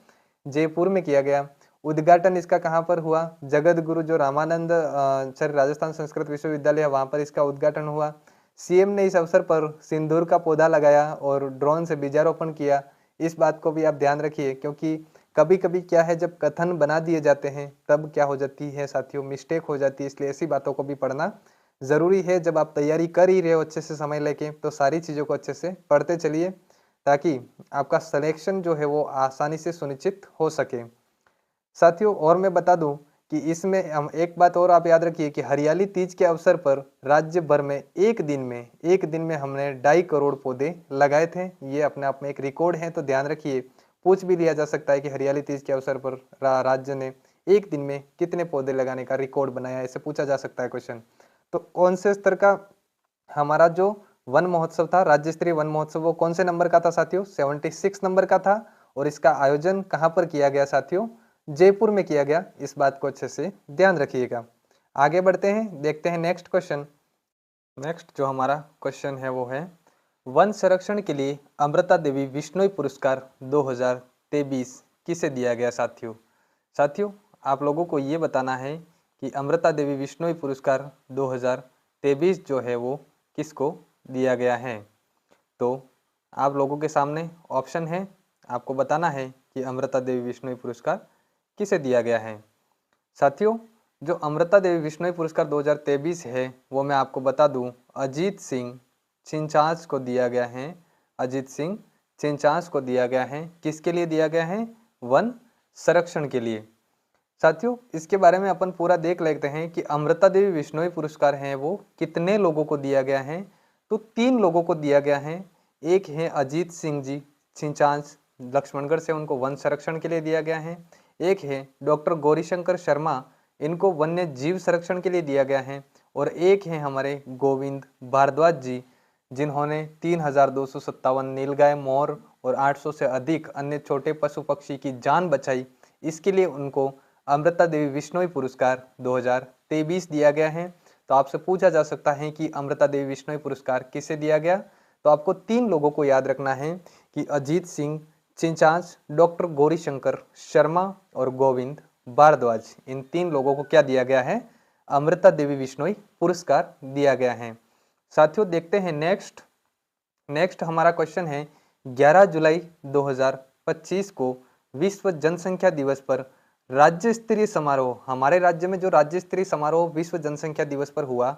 जयपुर में किया गया। उद्घाटन इसका कहाँ पर हुआ? जगत गुरु जो रामानंद राजस्थान संस्कृत विश्वविद्यालय है वहां पर इसका उद्घाटन हुआ। सीएम ने इस अवसर पर सिंदूर का पौधा लगाया और ड्रोन से बीजारोपण किया। इस बात को भी आप ध्यान रखिए क्योंकि कभी कभी क्या है जब कथन बना दिए जाते हैं तब क्या हो जाती है साथियों, मिस्टेक हो जाती है। इसलिए ऐसी बातों को भी पढ़ना जरूरी है। जब आप तैयारी कर ही रहे हो अच्छे से समय लेके तो सारी चीजों को अच्छे से पढ़ते चलिए ताकि आपका सिलेक्शन जो है वो आसानी से सुनिश्चित हो सके साथियों। और मैं बता दूं कि इसमें हम एक बात और आप याद रखिए कि हरियाली तीज के अवसर पर राज्य भर में एक दिन में हमने 2.5 करोड़ पौधे लगाए थे। ये अपने आप में एक रिकॉर्ड है तो ध्यान रखिए। पूछ भी लिया जा सकता है कि हरियाली तीज के अवसर पर राज्य ने एक दिन में कितने पौधे लगाने का रिकॉर्ड बनाया, ऐसे पूछा जा सकता है क्वेश्चन। तो कौन से स्तर का हमारा जो वन महोत्सव था, राज्य स्तरीय वन महोत्सव, वो कौन से नंबर का था साथियों? 76 नंबर का था। और इसका आयोजन कहाँ पर किया गया साथियों? जयपुर में किया गया। इस बात को अच्छे से ध्यान रखिएगा। आगे बढ़ते हैं, देखते हैं नेक्स्ट क्वेश्चन। नेक्स्ट जो हमारा क्वेश्चन है वो है वन संरक्षण के लिए अमृता देवी बिश्नोई पुरस्कार 2023 किसे दिया गया साथियों? साथियों आप लोगों को ये बताना है कि अमृता देवी बिश्नोई पुरस्कार 2023 जो है वो किसको दिया गया है। तो आप लोगों के सामने ऑप्शन है, आपको बताना है कि अमृता देवी बिश्नोई पुरस्कार किसे दिया गया है। साथियों जो अमृता देवी बिश्नोई पुरस्कार 2023 है वो मैं आपको बता दूं अजीत सिंह छिंचास को दिया गया है। अजीत सिंह छिंचास को दिया गया है। किसके लिए दिया गया है? वन संरक्षण के लिए। साथियों इसके बारे में अपन पूरा देख लेते हैं कि अमृता देवी बिश्नोई पुरस्कार है वो कितने लोगों को दिया गया है। तो 3 लोगों को दिया गया है। एक है अजीत सिंह जी छिंचास, लक्ष्मणगढ़ से, उनको वन संरक्षण के लिए दिया गया है। एक है डॉक्टर गौरीशंकर शर्मा, इनको वन्य जीव संरक्षण के लिए दिया गया है। और एक है हमारे गोविंद भारद्वाज जी, जिन्होंने 3257 नीलगाय, मोर और 800 से अधिक अन्य छोटे पशु पक्षी की जान बचाई। इसके लिए उनको अमृता देवी बिश्नोई पुरस्कार 2023 दिया गया है। तो आपसे पूछा जा सकता है कि अमृता देवी बिश्नोई पुरस्कार किसे दिया गया? तो आपको 3 लोगों को याद रखना है कि अजीत सिंह छिंचास, डॉक्टर गौरीशंकर शर्मा और गोविंद भारद्वाज, इन 3 लोगों को क्या दिया गया है? अमृता देवी बिश्नोई पुरस्कार दिया गया है। साथियों देखते हैं नेक्स्ट हमारा क्वेश्चन है 11 जुलाई 2025 को विश्व जनसंख्या दिवस पर राज्य स्तरीय समारोह, हमारे राज्य में जो राज्य स्तरीय समारोह विश्व जनसंख्या दिवस पर हुआ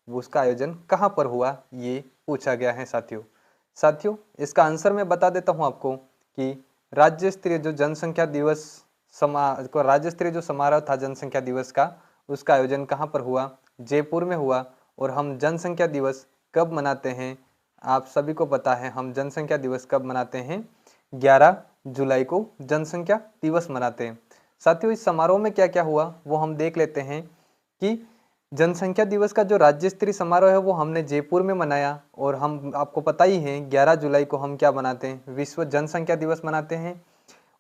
वो उसका आयोजन कहाँ पर हुआ, ये पूछा गया है। साथियों इसका आंसर मैं बता देता हूँ आपको कि राज्य स्तरीय जो जनसंख्या दिवस राज्य स्तरीय जो समारोह था जनसंख्या दिवस का, उसका आयोजन कहाँ पर हुआ? जयपुर में हुआ। और हम जनसंख्या दिवस कब मनाते हैं? आप सभी को पता है हम जनसंख्या दिवस कब मनाते हैं? 11 जुलाई को जनसंख्या दिवस मनाते हैं। साथियों इस समारोह में क्या क्या हुआ वो हम देख लेते हैं कि जनसंख्या दिवस का जो राज्य स्तरीय समारोह है वो हमने जयपुर में मनाया। और हम आपको पता ही है 11 जुलाई को हम क्या मनाते हैं? विश्व जनसंख्या दिवस मनाते हैं।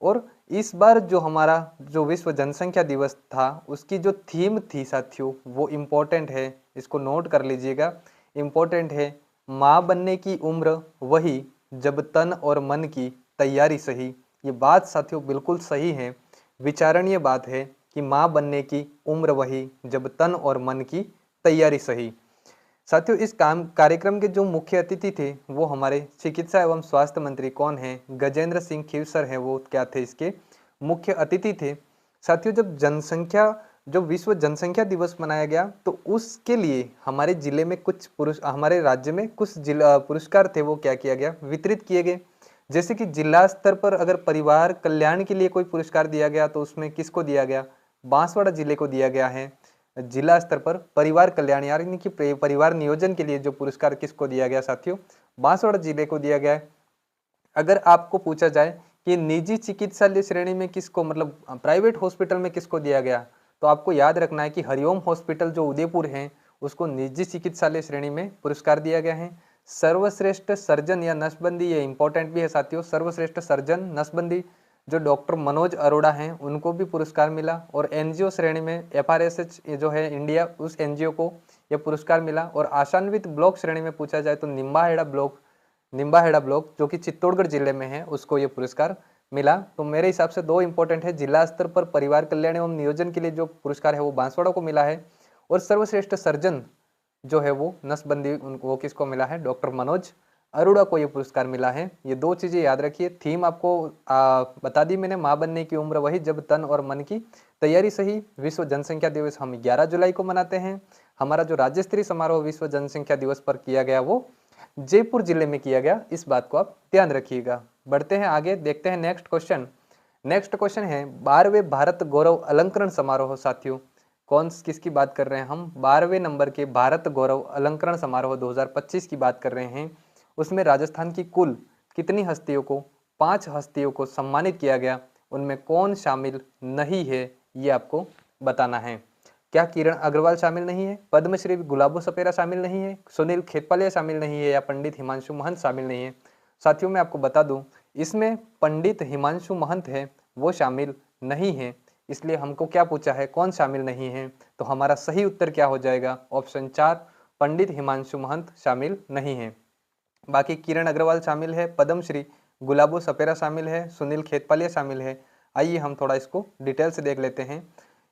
और इस बार जो हमारा जो विश्व जनसंख्या दिवस था उसकी जो थीम थी साथियों वो इम्पोर्टेंट है, इसको नोट कर लीजिएगा, इम्पोर्टेंट है। माँ बनने की उम्र वही जब तन और मन की तैयारी सही। ये बात साथियों बिल्कुल सही है, विचारणीय बात है कि माँ बनने की उम्र वही जब तन और मन की तैयारी सही। साथियों इस कार्यक्रम के जो मुख्य अतिथि थे वो हमारे चिकित्सा एवं स्वास्थ्य मंत्री कौन है? गजेंद्र सिंह खीवसर है, वो क्या थे? इसके मुख्य अतिथि थे। साथियों जब जो विश्व जनसंख्या दिवस मनाया गया तो उसके लिए हमारे जिले में हमारे राज्य में कुछ जिला पुरस्कार थे वो क्या किया गया? वितरित किए गए। जैसे कि जिला स्तर पर अगर परिवार कल्याण के लिए कोई पुरस्कार दिया गया तो उसमें किसको दिया गया? बांसवाड़ा जिले को दिया गया है। जिला स्तर पर परिवार कल्याण यानी कि परिवार नियोजन के लिए जो पुरस्कार किसको दिया गया साथियों? बांसवाड़ा जिले को दिया गया है। अगर आपको पूछा जाए कि निजी चिकित्सालय श्रेणी में किसको, मतलब प्राइवेट हॉस्पिटल में किसको दिया गया, तो आपको याद रखना है कि हरिओम हॉस्पिटल जो उदयपुर है उसको निजी चिकित्सालय श्रेणी में पुरस्कार दिया गया है। सर्वश्रेष्ठ सर्जन या नसबंदी, ये इंपॉर्टेंट भी है साथियों, सर्वश्रेष्ठ सर्जन नसबंदी जो डॉक्टर मनोज अरोड़ा हैं उनको भी पुरस्कार मिला। और एनजीओ श्रेणी में FRSH जो है इंडिया, उस एनजीओ को यह पुरस्कार मिला। और आशान्वित ब्लॉक श्रेणी में पूछा जाए तो निम्बाहेड़ा ब्लॉक जो कि चित्तौड़गढ़ जिले में है उसको ये पुरस्कार मिला। तो मेरे हिसाब से 2 इंपॉर्टेंट है, जिला स्तर पर परिवार कल्याण एवं नियोजन के लिए जो पुरस्कार है वो बांसवाड़ा को मिला है। और सर्वश्रेष्ठ सर्जन जो है वो नसबंदी वो किसको मिला है? डॉक्टर मनोज अरोड़ा को ये पुरस्कार मिला है। ये 2 चीजें याद रखिए। थीम आपको बता दी मैंने, माँ बनने की उम्र वही जब तन और मन की तैयारी सही। विश्व जनसंख्या दिवस हम 11 जुलाई को मनाते हैं। हमारा जो राज्य स्तरीय समारोह विश्व जनसंख्या दिवस पर किया गया वो जयपुर जिले में किया गया, इस बात को आप ध्यान रखिएगा। बढ़ते हैं आगे, देखते हैं नेक्स्ट क्वेश्चन है 12वें भारत गौरव अलंकरण समारोह। साथियों किसकी बात कर रहे हैं हम? 12वें नंबर के भारत गौरव अलंकरण समारोह 2025 की बात कर रहे हैं। उसमें राजस्थान की कुल कितनी हस्तियों को? 5 हस्तियों को सम्मानित किया गया। उनमें कौन शामिल नहीं है ये आपको बताना है। क्या किरण अग्रवाल शामिल नहीं है? पद्मश्री गुलाबो सपेरा शामिल नहीं है? सुनील खेतपालिया शामिल नहीं है? या पंडित हिमांशु महंत शामिल नहीं है? साथियों मैं आपको बता दूं इसमें पंडित हिमांशु महंत है वो शामिल नहीं है। इसलिए हमको क्या पूछा है, कौन शामिल नहीं है? तो हमारा सही उत्तर क्या हो जाएगा? ऑप्शन 4 पंडित हिमांशु महंत शामिल नहीं है। बाकी किरण अग्रवाल शामिल है, पद्मश्री गुलाबो सपेरा शामिल है, सुनील खेतपालिया शामिल है। आइए हम थोड़ा इसको डिटेल से देख लेते हैं।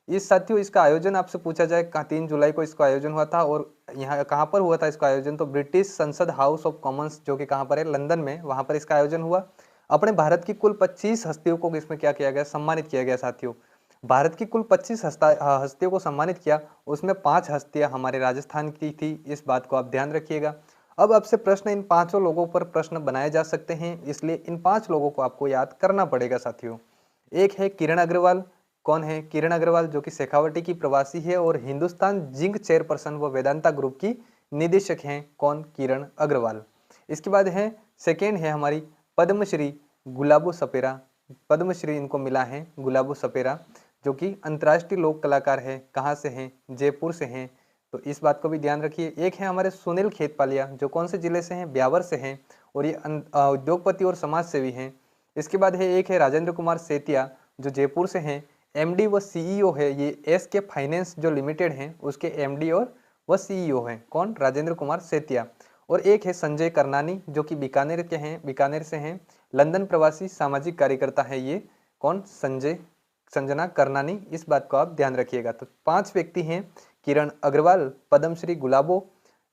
इस साथियों इसका आयोजन आपसे पूछा जाए 3 जुलाई को इसका आयोजन हुआ था। और यहाँ कहाँ पर हुआ था इसका आयोजन? तो ब्रिटिश संसद हाउस ऑफ कॉमन्स जो कि कहाँ पर है? लंदन में, वहाँ पर इसका आयोजन हुआ। अपने भारत की कुल 25 हस्तियों को इसमें क्या किया गया? सम्मानित किया गया साथियों। भारत की कुल 25 हस्तियों को सम्मानित किया, उसमें 5 हस्तियां हमारे राजस्थान की थी। इस बात को आप ध्यान रखिएगा। अब आपसे प्रश्न इन पांचों लोगों पर प्रश्न बनाए जा सकते हैं, इसलिए इन 5 लोगों को आपको याद करना पड़ेगा साथियों। एक है किरण अग्रवाल। कौन है किरण अग्रवाल? जो कि शेखावटी की प्रवासी है और हिंदुस्तान जिंक चेयरपर्सन व वेदांता ग्रुप की निदेशक हैं। कौन? किरण अग्रवाल। इसके बाद है सेकेंड है हमारी पद्मश्री गुलाबो सपेरा। पद्मश्री इनको मिला है गुलाबो सपेरा, जो कि अंतर्राष्ट्रीय लोक कलाकार है। कहाँ से हैं? जयपुर से हैं। तो इस बात को भी ध्यान रखिए। एक है हमारे सुनील खेतपालिया, जो कौन से जिले से हैं? ब्यावर से हैं और ये उद्योगपति और समाज सेवी हैं। इसके बाद है एक है राजेंद्र कुमार सेतिया, जो जयपुर से हैं। एमडी व सीईओ है ये एसके फाइनेंस जो लिमिटेड है उसके एमडी और व सीईओ हैं। कौन? राजेंद्र कुमार सेतिया। और एक है संजय करनानी, जो कि बीकानेर के हैं, बीकानेर से हैं। लंदन प्रवासी सामाजिक कार्यकर्ता है ये। कौन? संजना करनानी। इस बात को आप ध्यान रखिएगा। तो 5 व्यक्ति हैं, किरण अग्रवाल, पद्मश्री गुलाबो,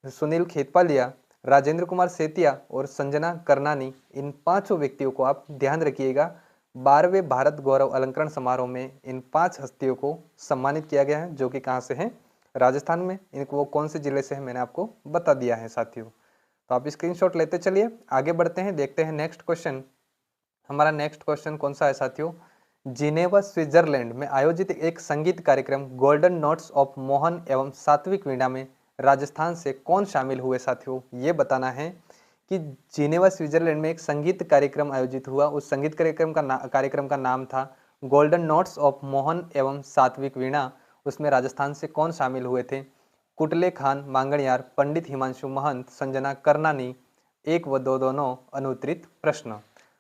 सुनील खेतपालिया, राजेंद्र कुमार सेतिया और संजना करनानी। इन 5 व्यक्तियों को आप ध्यान रखिएगा। 12वें भारत गौरव अलंकरण समारोह में इन 5 हस्तियों को सम्मानित किया गया है, जो कि कहाँ से हैं? राजस्थान में। इनको वो कौन से जिले से है मैंने आपको बता दिया है साथियों। तो आप स्क्रीनशॉट लेते चलिए, आगे बढ़ते हैं, देखते हैं नेक्स्ट क्वेश्चन। हमारा नेक्स्ट क्वेश्चन कौन सा है साथियों? जिनेवा स्विट्जरलैंड में आयोजित एक संगीत कार्यक्रम गोल्डन नोट्स ऑफ मोहन एवं सात्विक वीणा में राजस्थान से कौन शामिल हुए साथियों? ये बताना है कि जिनेवा स्विट्जरलैंड में एक संगीत कार्यक्रम आयोजित हुआ। उस संगीत कार्यक्रम का नाम था गोल्डन नोट्स ऑफ मोहन एवं सात्विक वीणा। उसमें राजस्थान से कौन शामिल हुए थे? कुटले खान मांगणियार, पंडित हिमांशु महंत, संजना करनानी। 1 व 2 दोनों अनुत्तरित प्रश्न।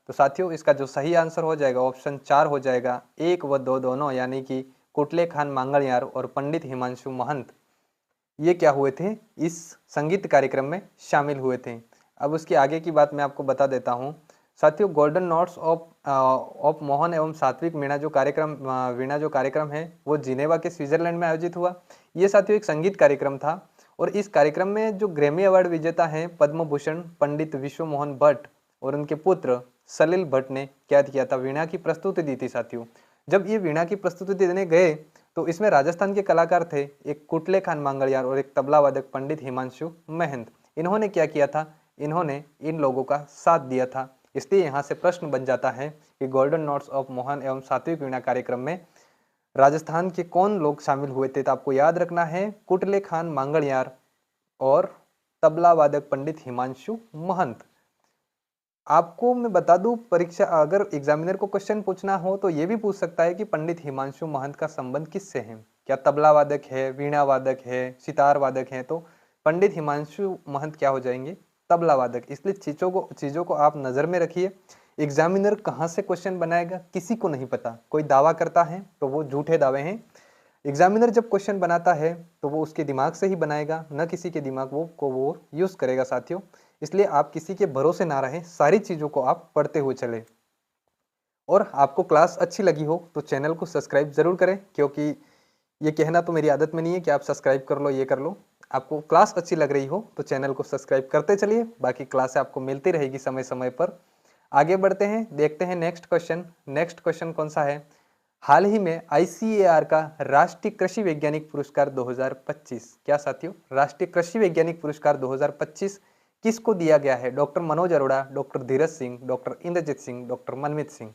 तो साथियों इसका जो सही आंसर हो जाएगा ऑप्शन 4 हो जाएगा, 1 व 2 दोनों, यानी कि कुटले खान मांगणियार और पंडित हिमांशु महंत ये क्या हुए थे? इस संगीत कार्यक्रम में शामिल हुए थे। अब उसके आगे की बात मैं आपको बता देता हूँ साथियों। गोल्डन नोट्स ऑफ मोहन एवं सात्विक वीणा जो कार्यक्रम है वो जिनेवा के स्विट्जरलैंड में आयोजित हुआ। ये साथियों एक संगीत कार्यक्रम था और इस कार्यक्रम में जो ग्रैमी अवार्ड विजेता हैं पद्म भूषण पंडित विश्व मोहन भट्ट और उनके पुत्र सलिल भट्ट ने क्या किया था? वीणा की प्रस्तुति दी थी साथियों। जब ये वीणा की प्रस्तुति देने गए तो इसमें राजस्थान के कलाकार थे, एक कुटले खान मांगड़ियार और एक तबला वादक पंडित हिमांशु महंत। इन्होंने क्या किया था? इन्होंने इन लोगों का साथ दिया था। इसलिए यहाँ से प्रश्न बन जाता है कि गोल्डन नोट्स ऑफ मोहन एवं सात्विक वीणा कार्यक्रम में राजस्थान के कौन लोग शामिल हुए थे? तो आपको याद रखना है कुटले खान मांगड़ियार और तबला वादक पंडित हिमांशु महंत। आपको मैं बता दूं, परीक्षा अगर एग्जामिनर को क्वेश्चन पूछना हो तो ये भी पूछ सकता है कि पंडित हिमांशु महंत का संबंध किससे है? क्या तबला वादक है, वीणा वादक है, सितार वादक है? तो पंडित हिमांशु महंत क्या हो जाएंगे? तबला वादक। इसलिए चीजों को आप नजर में रखिए। एग्जामिनर कहाँ से क्वेश्चन बनाएगा किसी को नहीं पता। कोई दावा करता है तो वो झूठे दावे हैं। एग्जामिनर जब क्वेश्चन बनाता है तो वो उसके दिमाग से ही बनाएगा, न किसी के दिमाग को वो यूज करेगा साथियों। इसलिए आप किसी के भरोसे ना रहें, सारी चीजों को आप पढ़ते हुए चले। और आपको क्लास अच्छी लगी हो तो चैनल को सब्सक्राइब जरूर करें, क्योंकि ये कहना तो मेरी आदत में नहीं है कि आप सब्सक्राइब कर लो, ये कर लो। आपको क्लास अच्छी लग रही हो तो चैनल को सब्सक्राइब करते चलिए, बाकी क्लास आपको मिलती रहेगी समय समय पर। आगे बढ़ते हैं, देखते हैं नेक्स्ट क्वेश्चन। नेक्स्ट क्वेश्चन कौन सा है? हाल ही में ICAR का राष्ट्रीय कृषि वैज्ञानिक पुरस्कार 2025, क्या साथियों? राष्ट्रीय कृषि वैज्ञानिक पुरस्कार 2025 किसको दिया गया है? Doctor Manoj Arora, doctor Dheeraj Singh, doctor Indrajit Singh, doctor मनमीत सिंह।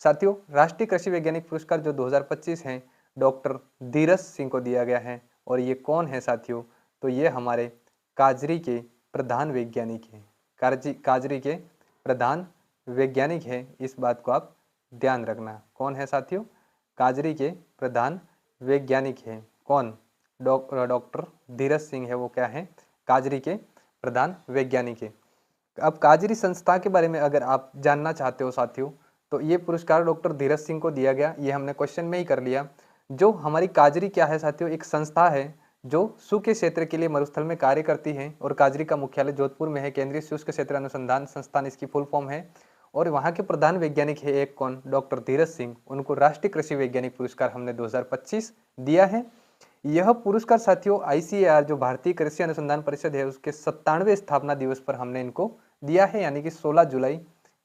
साथियों राष्ट्रीय कृषि वैज्ञानिक पुरस्कार जो 2025 है डॉक्टर धीरज सिंह को दिया गया है। और ये कौन है साथियों? तो ये हमारे काजरी के प्रधान वैज्ञानिक हैं। काजरी के प्रधान वैज्ञानिक है, इस बात को आप ध्यान रखना। कौन है साथियों? काजरी के प्रधान वैज्ञानिक हैं। कौन? डॉक्टर धीरज सिंह है, वो क्या है? काजरी के प्रधान वैज्ञानिक है। अब काजरी संस्था के बारे में अगर आप जानना चाहते हो साथियों, तो ये पुरस्कार डॉक्टर धीरज सिंह को दिया गया, ये हमने क्वेश्चन में ही कर लिया। जो हमारी काजरी क्या है साथियों? एक संस्था है जो सूखे क्षेत्र के लिए मरुस्थल में कार्य करती है और काजरी का मुख्यालय जोधपुर में है। केंद्रीय शुष्क क्षेत्र अनुसंधान संस्थान इसकी फुल फॉर्म है। और वहाँ के प्रधान वैज्ञानिक है एक कौन? डॉक्टर धीरज सिंह। उनको राष्ट्रीय कृषि वैज्ञानिक पुरस्कार हमने 2025 दिया है। यह पुरस्कार साथियों ICAR जो भारतीय कृषि अनुसंधान परिषद है उसके 97वें स्थापना दिवस पर हमने इनको दिया है, यानी कि 16 जुलाई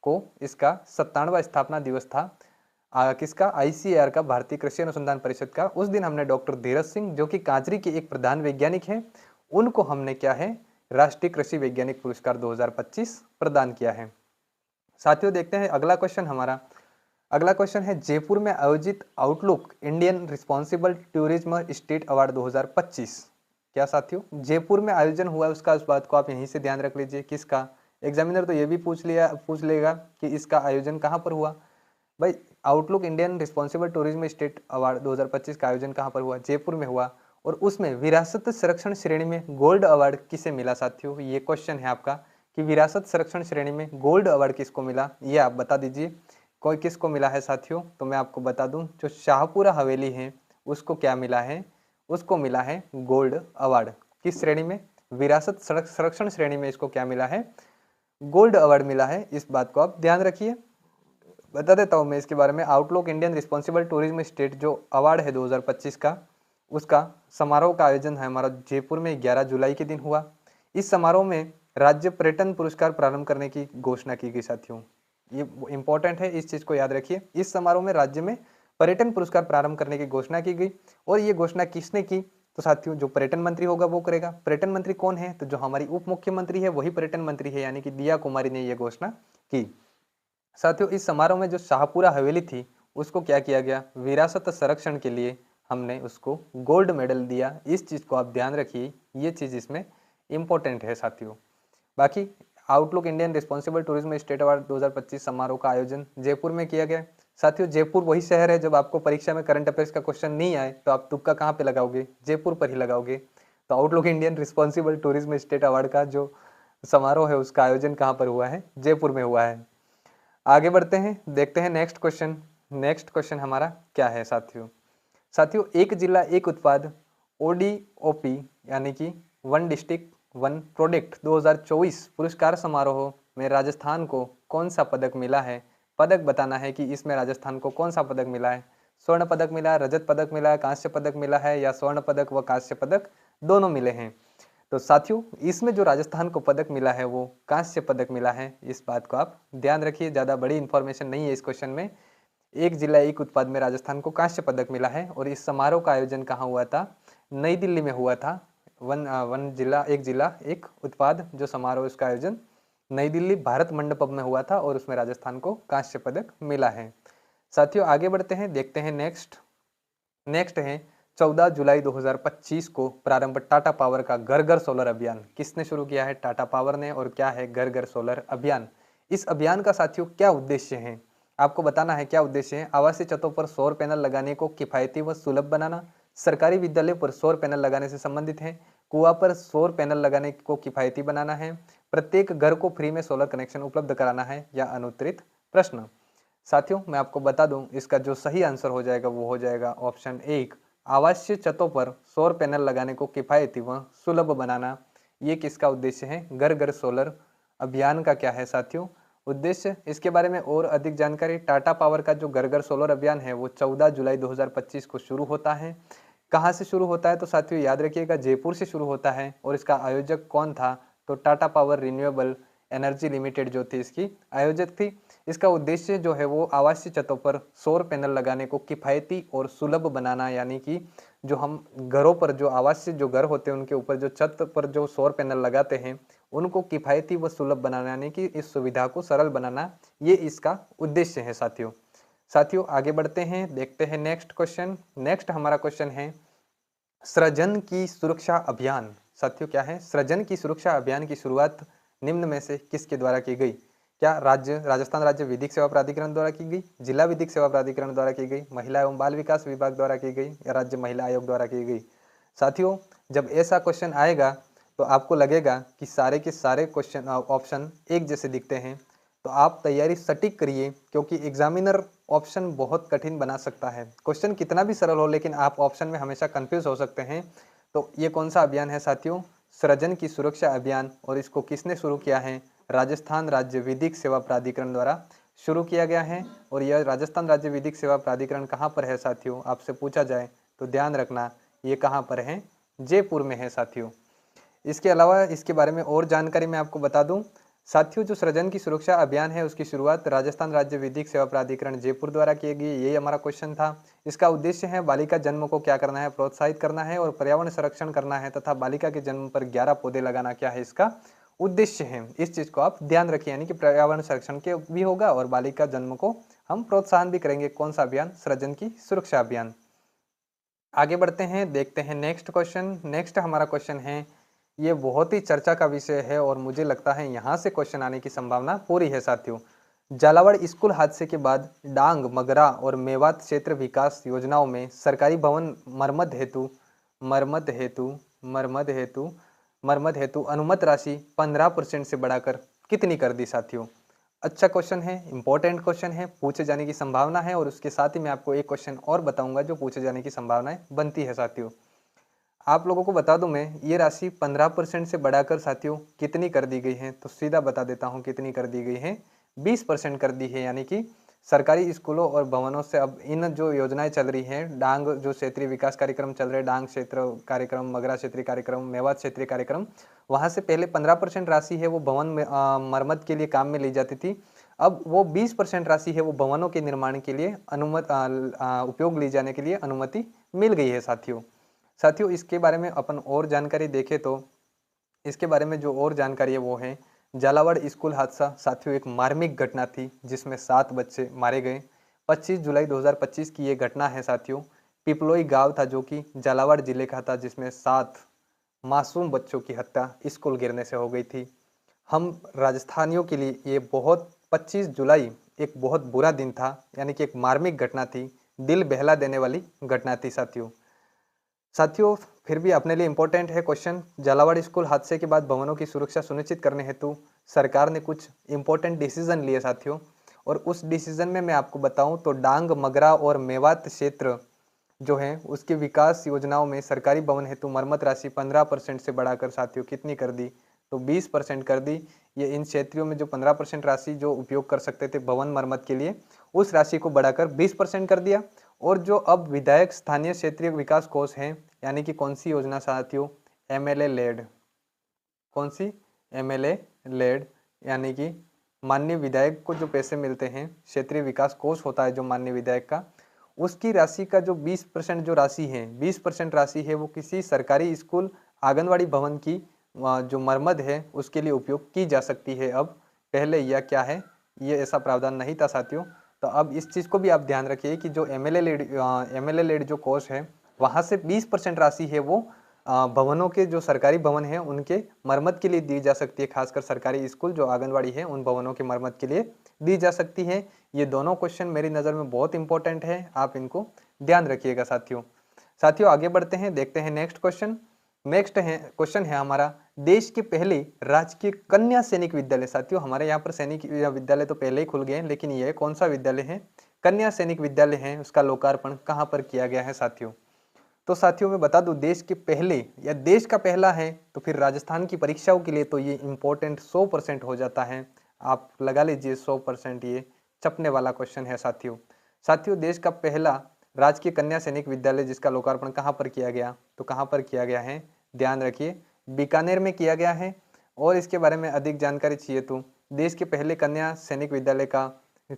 को इसका 97वां स्थापना दिवस था। किसका, ICAR का, भारतीय कृषि अनुसंधान परिषद का। उस दिन हमने डॉक्टर धीरज सिंह जो कि कांचरी के एक प्रधान वैज्ञानिक हैं, उनको हमने क्या है, राष्ट्रीय कृषि वैज्ञानिक पुरस्कार 2025 प्रदान किया है। साथियों देखते हैं अगला क्वेश्चन हमारा। अगला क्वेश्चन है, जयपुर में आयोजित outlook Indian responsible tourism state award 2025। क्या साथियों, जयपुर में आयोजन हुआ उसका, उस बात को आप यहीं से ध्यान रख लीजिए। किसका, एग्जामिनर तो ये भी पूछ लेगा कि इसका आयोजन कहाँ पर हुआ। भाई outlook Indian responsible tourism state award 2025 का आयोजन कहाँ पर हुआ, जयपुर में हुआ। और उसमें विरासत संरक्षण श्रेणी में गोल्ड अवार्ड किसे मिला साथियों, ये क्वेश्चन है आपका कि विरासत संरक्षण श्रेणी में गोल्ड अवार्ड किसको मिला, ये आप बता दीजिए। कोई किसको मिला है साथियों, तो मैं आपको बता दूं, जो शाहपुरा हवेली है उसको क्या मिला है, उसको मिला है गोल्ड अवार्ड। किस श्रेणी में, विरासत संरक्षण श्रेणी में इसको क्या मिला है, गोल्ड अवार्ड मिला है। इस बात को आप ध्यान रखिए। बता देता हूं मैं इसके बारे में। Outlook Indian responsible tourism state जो अवार्ड है 2025 का, उसका समारोह का आयोजन है हमारा जयपुर में 11 जुलाई के दिन हुआ। इस समारोह में राज्य पर्यटन पुरस्कार प्रारंभ करने की घोषणा की गई साथियों। ये इंपॉर्टेंट है, इस चीज को याद रखिए। इस समारोह में राज्य में पर्यटन पुरस्कार प्रारंभ करने की घोषणा की गई। और ये घोषणा किसने की, तो साथियों जो पर्यटन मंत्री होगा वो करेगा। पर्यटन मंत्री कौन है, तो जो हमारी उप मुख्यमंत्री है वही पर्यटन मंत्री है, यानी कि दिया कुमारी ने यह घोषणा की। साथियों इस समारोह में जो शाहपुरा हवेली थी उसको क्या किया गया, विरासत संरक्षण के लिए हमने उसको गोल्ड मेडल दिया। इस चीज को आप ध्यान रखिए, ये चीज इसमें इंपॉर्टेंट है साथियों। बाकी outlook Indian responsible tourism state award 2025 समारोह का आयोजन जयपुर में किया गया। साथियों जयपुर वही शहर है, जब आपको परीक्षा में करंट अफेयर्स का क्वेश्चन नहीं आए तो आप तुक्का कहाँ पे लगाओगे, जयपुर पर ही लगाओगे। तो outlook Indian responsible tourism state award का जो समारोह है उसका आयोजन कहाँ पर हुआ है, जयपुर में हुआ है। आगे बढ़ते हैं, देखते हैं नेक्स्ट क्वेश्चन। नेक्स्ट क्वेश्चन हमारा क्या है साथियों। साथियों एक जिला एक उत्पाद ODOP यानी कि वन डिस्ट्रिक्ट वन प्रोडक्ट 2024 पुरस्कार समारोह में राजस्थान को कौन सा पदक मिला है। पदक बताना है कि इसमें राजस्थान को कौन सा पदक मिला है। स्वर्ण पदक मिला है, रजत पदक मिला है, कांस्य पदक मिला है, या स्वर्ण पदक व कांस्य पदक दोनों मिले हैं। तो साथियों इसमें जो राजस्थान को पदक मिला है वो कांस्य पदक मिला है। इस बात को आप ध्यान रखिए, ज़्यादा बड़ी इंफॉर्मेशन नहीं है इस क्वेश्चन में। एक जिला एक उत्पाद में राजस्थान को कांस्य पदक मिला है। और इस समारोह का आयोजन कहाँ हुआ था, नई दिल्ली में हुआ था। वन जिला एक उत्पाद जो समारोह, इसका आयोजन नई दिल्ली भारत मंडपम में हुआ था और उसमें राजस्थान को कांस्य पदक मिला है। साथियों आगे बढ़ते हैं, देखते हैं नेक्स्ट है 14 जुलाई 2025 को प्रारंभ टाटा पावर का घर घर सोलर अभियान। किसने शुरू किया है, टाटा पावर ने। और क्या है घर घर सोलर अभियान। इस अभियान का साथियों क्या उद्देश्य है, आपको बताना है क्या उद्देश्य है। आवासीय छतों पर सौर पैनल लगाने को किफायती व सुलभ बनाना, सरकारी विद्यालय पर सौर पैनल लगाने से संबंधित है, कुआं पर सौर पैनल लगाने को किफायती बनाना है, प्रत्येक घर को फ्री में सोलर कनेक्शन उपलब्ध कराना है, या अनुत्तरित प्रश्न। साथियों मैं आपको बता दूं इसका जो सही आंसर हो जाएगा वो हो जाएगा ऑप्शन 1, आवासीय छतों पर सौर पैनल लगाने को किफायती व सुलभ बनाना। ये किसका उद्देश्य है, घर घर सोलर अभियान का क्या है साथियों, उद्देश्य। इसके बारे में और अधिक जानकारी, टाटा पावर का जो घर घर सोलर अभियान है वो 14 जुलाई 2025 को शुरू होता है। कहाँ से शुरू होता है, तो साथियों याद रखिएगा जयपुर से शुरू होता है। और इसका आयोजक कौन था, तो Tata power renewable energy limited जो थी इसकी आयोजक थी। इसका उद्देश्य जो है वो आवासीय छतों पर सौर पैनल लगाने को किफायती और सुलभ बनाना, यानी कि जो हम घरों पर जो आवासीय जो घर होते हैं उनके ऊपर जो छत पर जो सौर पैनल लगाते हैं उनको किफायती व सुलभ बनाना, यानी कि इस सुविधा को सरल बनाना, ये इसका उद्देश्य है साथियों। साथियों आगे बढ़ते हैं, देखते हैं नेक्स्ट क्वेश्चन। नेक्स्ट हमारा क्वेश्चन है सृजन की सुरक्षा अभियान। साथियों क्या है, सृजन की सुरक्षा अभियान की शुरुआत निम्न में से किसके द्वारा की गई। क्या राजस्थान राज्य विधिक सेवा प्राधिकरण द्वारा की गई, जिला विधिक सेवा प्राधिकरण द्वारा की गई, महिला एवं बाल विकास विभाग द्वारा की गई, या राज्य महिला आयोग द्वारा की गई। साथियों जब ऐसा क्वेश्चन आएगा तो आपको लगेगा कि सारे के सारे क्वेश्चन ऑप्शन एक जैसे दिखते हैं, तो आप तैयारी सटीक करिए, क्योंकि एग्जामिनर ऑप्शन बहुत कठिन बना सकता है। क्वेश्चन कितना भी सरल हो लेकिन आप ऑप्शन में हमेशा कंफ्यूज हो सकते हैं। तो ये कौन सा अभियान है साथियों, सृजन की सुरक्षा अभियान। और इसको किसने शुरू किया है, राजस्थान राज्य विधिक सेवा प्राधिकरण द्वारा शुरू किया गया है। और यह राजस्थान राज्य विधिक सेवा प्राधिकरण कहाँ पर है साथियों, आपसे पूछा जाए तो ध्यान रखना ये कहाँ पर है, जयपुर में है साथियों। इसके अलावा इसके बारे में और जानकारी मैं आपको बता दूं, साथियों, जो सृजन की सुरक्षा अभियान है उसकी शुरुआत राजस्थान राज्य विधिक सेवा प्राधिकरण जयपुर द्वारा की गई, यही हमारा क्वेश्चन था। इसका उद्देश्य है बालिका जन्म को क्या करना है, प्रोत्साहित करना है और पर्यावरण संरक्षण करना है तथा बालिका के जन्म पर 11 पौधे लगाना क्या है इसका उद्देश्य है। इस चीज को आप ध्यान रखिए, यानी कि पर्यावरण संरक्षण के भी होगा और बालिका जन्म को हम प्रोत्साहन भी करेंगे। कौन सा अभियान? सृजन की सुरक्षा अभियान। आगे बढ़ते हैं, देखते हैं नेक्स्ट क्वेश्चन। नेक्स्ट हमारा क्वेश्चन है, ये बहुत ही चर्चा का विषय है और मुझे लगता है यहाँ से क्वेश्चन आने की संभावना पूरी है साथियों। झालावाड़ स्कूल हादसे के बाद डांग, मगरा और मेवात क्षेत्र विकास योजनाओं में सरकारी भवन मरम्मत हेतु अनुमत राशि 15% से बढ़ाकर कितनी कर दी साथियों? अच्छा क्वेश्चन है, इंपॉर्टेंट क्वेश्चन है, पूछे जाने की संभावना है और उसके साथ ही मैं आपको एक क्वेश्चन और बताऊंगा जो पूछे जाने की संभावनाएं बनती है साथियों। आप लोगों को बता दूं, मैं ये राशि 15% से बढ़ाकर साथियों कितनी कर दी गई है, तो सीधा बता देता हूं कितनी कर दी गई है। 20% कर दी है, यानी कि सरकारी स्कूलों और भवनों से अब इन जो योजनाएं चल रही हैं, डांग जो क्षेत्रीय विकास कार्यक्रम चल रहे हैं, डांग क्षेत्र कार्यक्रम, मगरा क्षेत्रीय कार्यक्रम, मेवात क्षेत्रीय कार्यक्रम, वहां से पहले 15% राशि है वो भवन में मरम्मत के लिए काम में ली जाती थी। अब वो 20% राशि है वो भवनों के निर्माण के लिए उपयोग ली जाने के लिए अनुमति मिल गई है साथियों। साथियों, इसके बारे में अपन और जानकारी देखें तो इसके बारे में जो और जानकारी है वो है, झालावाड़ स्कूल हादसा साथियों एक मार्मिक घटना थी जिसमें 7 बच्चे मारे गए। 25 जुलाई 2025 की ये घटना है साथियों। पिपलोई गांव था जो कि झालावाड़ जिले का था, जिसमें 7 मासूम बच्चों की हत्या स्कूल गिरने से हो गई थी। हम राजस्थानियों के लिए ये बहुत 25 जुलाई एक बहुत बुरा दिन था, यानी कि एक मार्मिक घटना थी, दिल बहला देने वाली घटना थी साथियों। साथियों, फिर भी अपने लिए इम्पोर्टेंट है क्वेश्चन। झालावाड़ स्कूल हादसे के बाद भवनों की सुरक्षा सुनिश्चित करने हेतु सरकार ने कुछ इंपॉर्टेंट डिसीजन लिए साथियों, और उस डिसीजन में मैं आपको बताऊं तो डांग, मगरा और मेवात क्षेत्र जो है उसकी विकास योजनाओं में सरकारी भवन हेतु मरम्मत राशि 15% से बढ़ाकर साथियों कितनी कर दी, तो 20% कर दी। ये इन क्षेत्रों में जो 15% राशि जो उपयोग कर सकते थे भवन मरम्मत के लिए, उस राशि को बढ़ाकर 20% कर दिया। और जो अब विधायक स्थानीय क्षेत्रीय विकास कोष है, यानी कि कौन सी योजना साथियों? MLA LAD. कौन सी? एमएलए लेड, यानी कि माननीय विधायक को जो पैसे मिलते हैं, क्षेत्रीय विकास कोष होता है जो माननीय विधायक का, उसकी राशि का जो 20% जो राशि है, 20% राशि है वो किसी सरकारी स्कूल आंगनवाड़ी भवन की जो मरम्मत है उसके लिए उपयोग की जा सकती है। अब पहले यह क्या है, ये ऐसा प्रावधान नहीं था साथियों। तो अब इस चीज़ को भी आप ध्यान रखिए कि जो एमएलए लेड जो कोष है वहाँ से 20% राशि है वो भवनों के जो सरकारी भवन हैं उनके मरम्मत के लिए दी जा सकती है, खासकर सरकारी स्कूल जो आंगनवाड़ी है उन भवनों की मरम्मत के लिए दी जा सकती है। ये दोनों क्वेश्चन मेरी नज़र में बहुत इंपॉर्टेंट है, आप इनको ध्यान रखिएगा साथियों। साथियों, आगे बढ़ते हैं, देखते हैं नेक्स्ट क्वेश्चन। नेक्स्ट है क्वेश्चन है हमारा, देश के पहले राजकीय कन्या सैनिक विद्यालय। साथियों, हमारे यहाँ पर सैनिक विद्यालय तो पहले ही खुल गए हैं, लेकिन यह कौन सा विद्यालय है? कन्या सैनिक विद्यालय है। उसका लोकार्पण कहाँ पर किया गया है साथियों? तो साथियों मैं बता दूं, देश के पहले या देश का पहला है तो फिर राजस्थान की परीक्षाओं के लिए तो ये इंपॉर्टेंट 100% हो जाता है। आप लगा लीजिए 100%, ये चपने वाला क्वेश्चन है साथियों। साथियों, देश का पहला राजकीय कन्या सैनिक विद्यालय जिसका लोकार्पण कहाँ पर किया गया, तो कहाँ पर किया गया है? ध्यान रखिए, बीकानेर में किया गया है। और इसके बारे में अधिक जानकारी चाहिए तो देश के पहले कन्या सैनिक विद्यालय का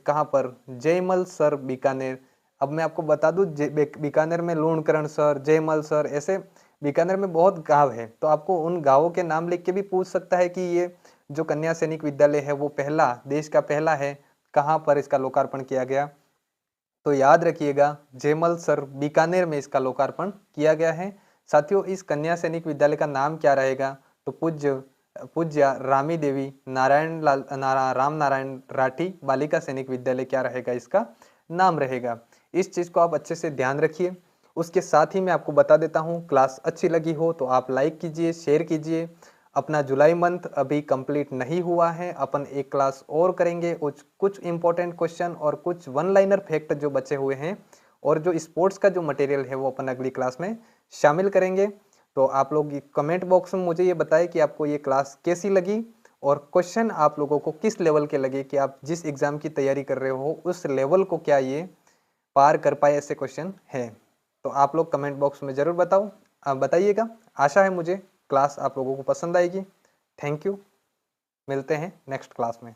कहाँ पर? जयमल सर, बीकानेर। अब मैं आपको बता दूं, बीकानेर में लूणकरण सर, जयमल सर, ऐसे बीकानेर में बहुत गांव है, तो आपको उन गांवों के नाम लिख के भी पूछ सकता है कि ये जो कन्या सैनिक विद्यालय है वो पहला, देश का पहला है, कहाँ पर इसका लोकार्पण किया गया? तो याद रखिएगा, जयमल सर, बीकानेर में इसका लोकार्पण किया गया है। साथियों, इस कन्या सैनिक विद्यालय का नाम क्या रहेगा? तो पूज्य रामी देवी राम नारायण राठी बालिका सैनिक विद्यालय क्या रहेगा इसका नाम रहेगा। इस चीज को आप अच्छे से ध्यान रखिए। उसके साथ ही मैं आपको बता देता हूँ, क्लास अच्छी लगी हो तो आप लाइक कीजिए, शेयर कीजिए। अपना जुलाई मंथ अभी कंप्लीट नहीं हुआ है, अपन एक क्लास और करेंगे, कुछ इंपॉर्टेंट क्वेश्चन और कुछ वन लाइनर फैक्ट जो बचे हुए हैं और जो स्पोर्ट्स का जो मटेरियल है वो अपन अगली क्लास में शामिल करेंगे। तो आप लोग कमेंट बॉक्स में मुझे ये बताएं कि आपको ये क्लास कैसी लगी और क्वेश्चन आप लोगों को किस लेवल के लगे, कि आप जिस एग्जाम की तैयारी कर रहे हो उस लेवल को क्या ये पार कर पाए, ऐसे क्वेश्चन है। तो आप लोग कमेंट बॉक्स में ज़रूर बताइएगा। आशा है मुझे क्लास आप लोगों को पसंद आएगी। Thank you. मिलते हैं नेक्स्ट क्लास में।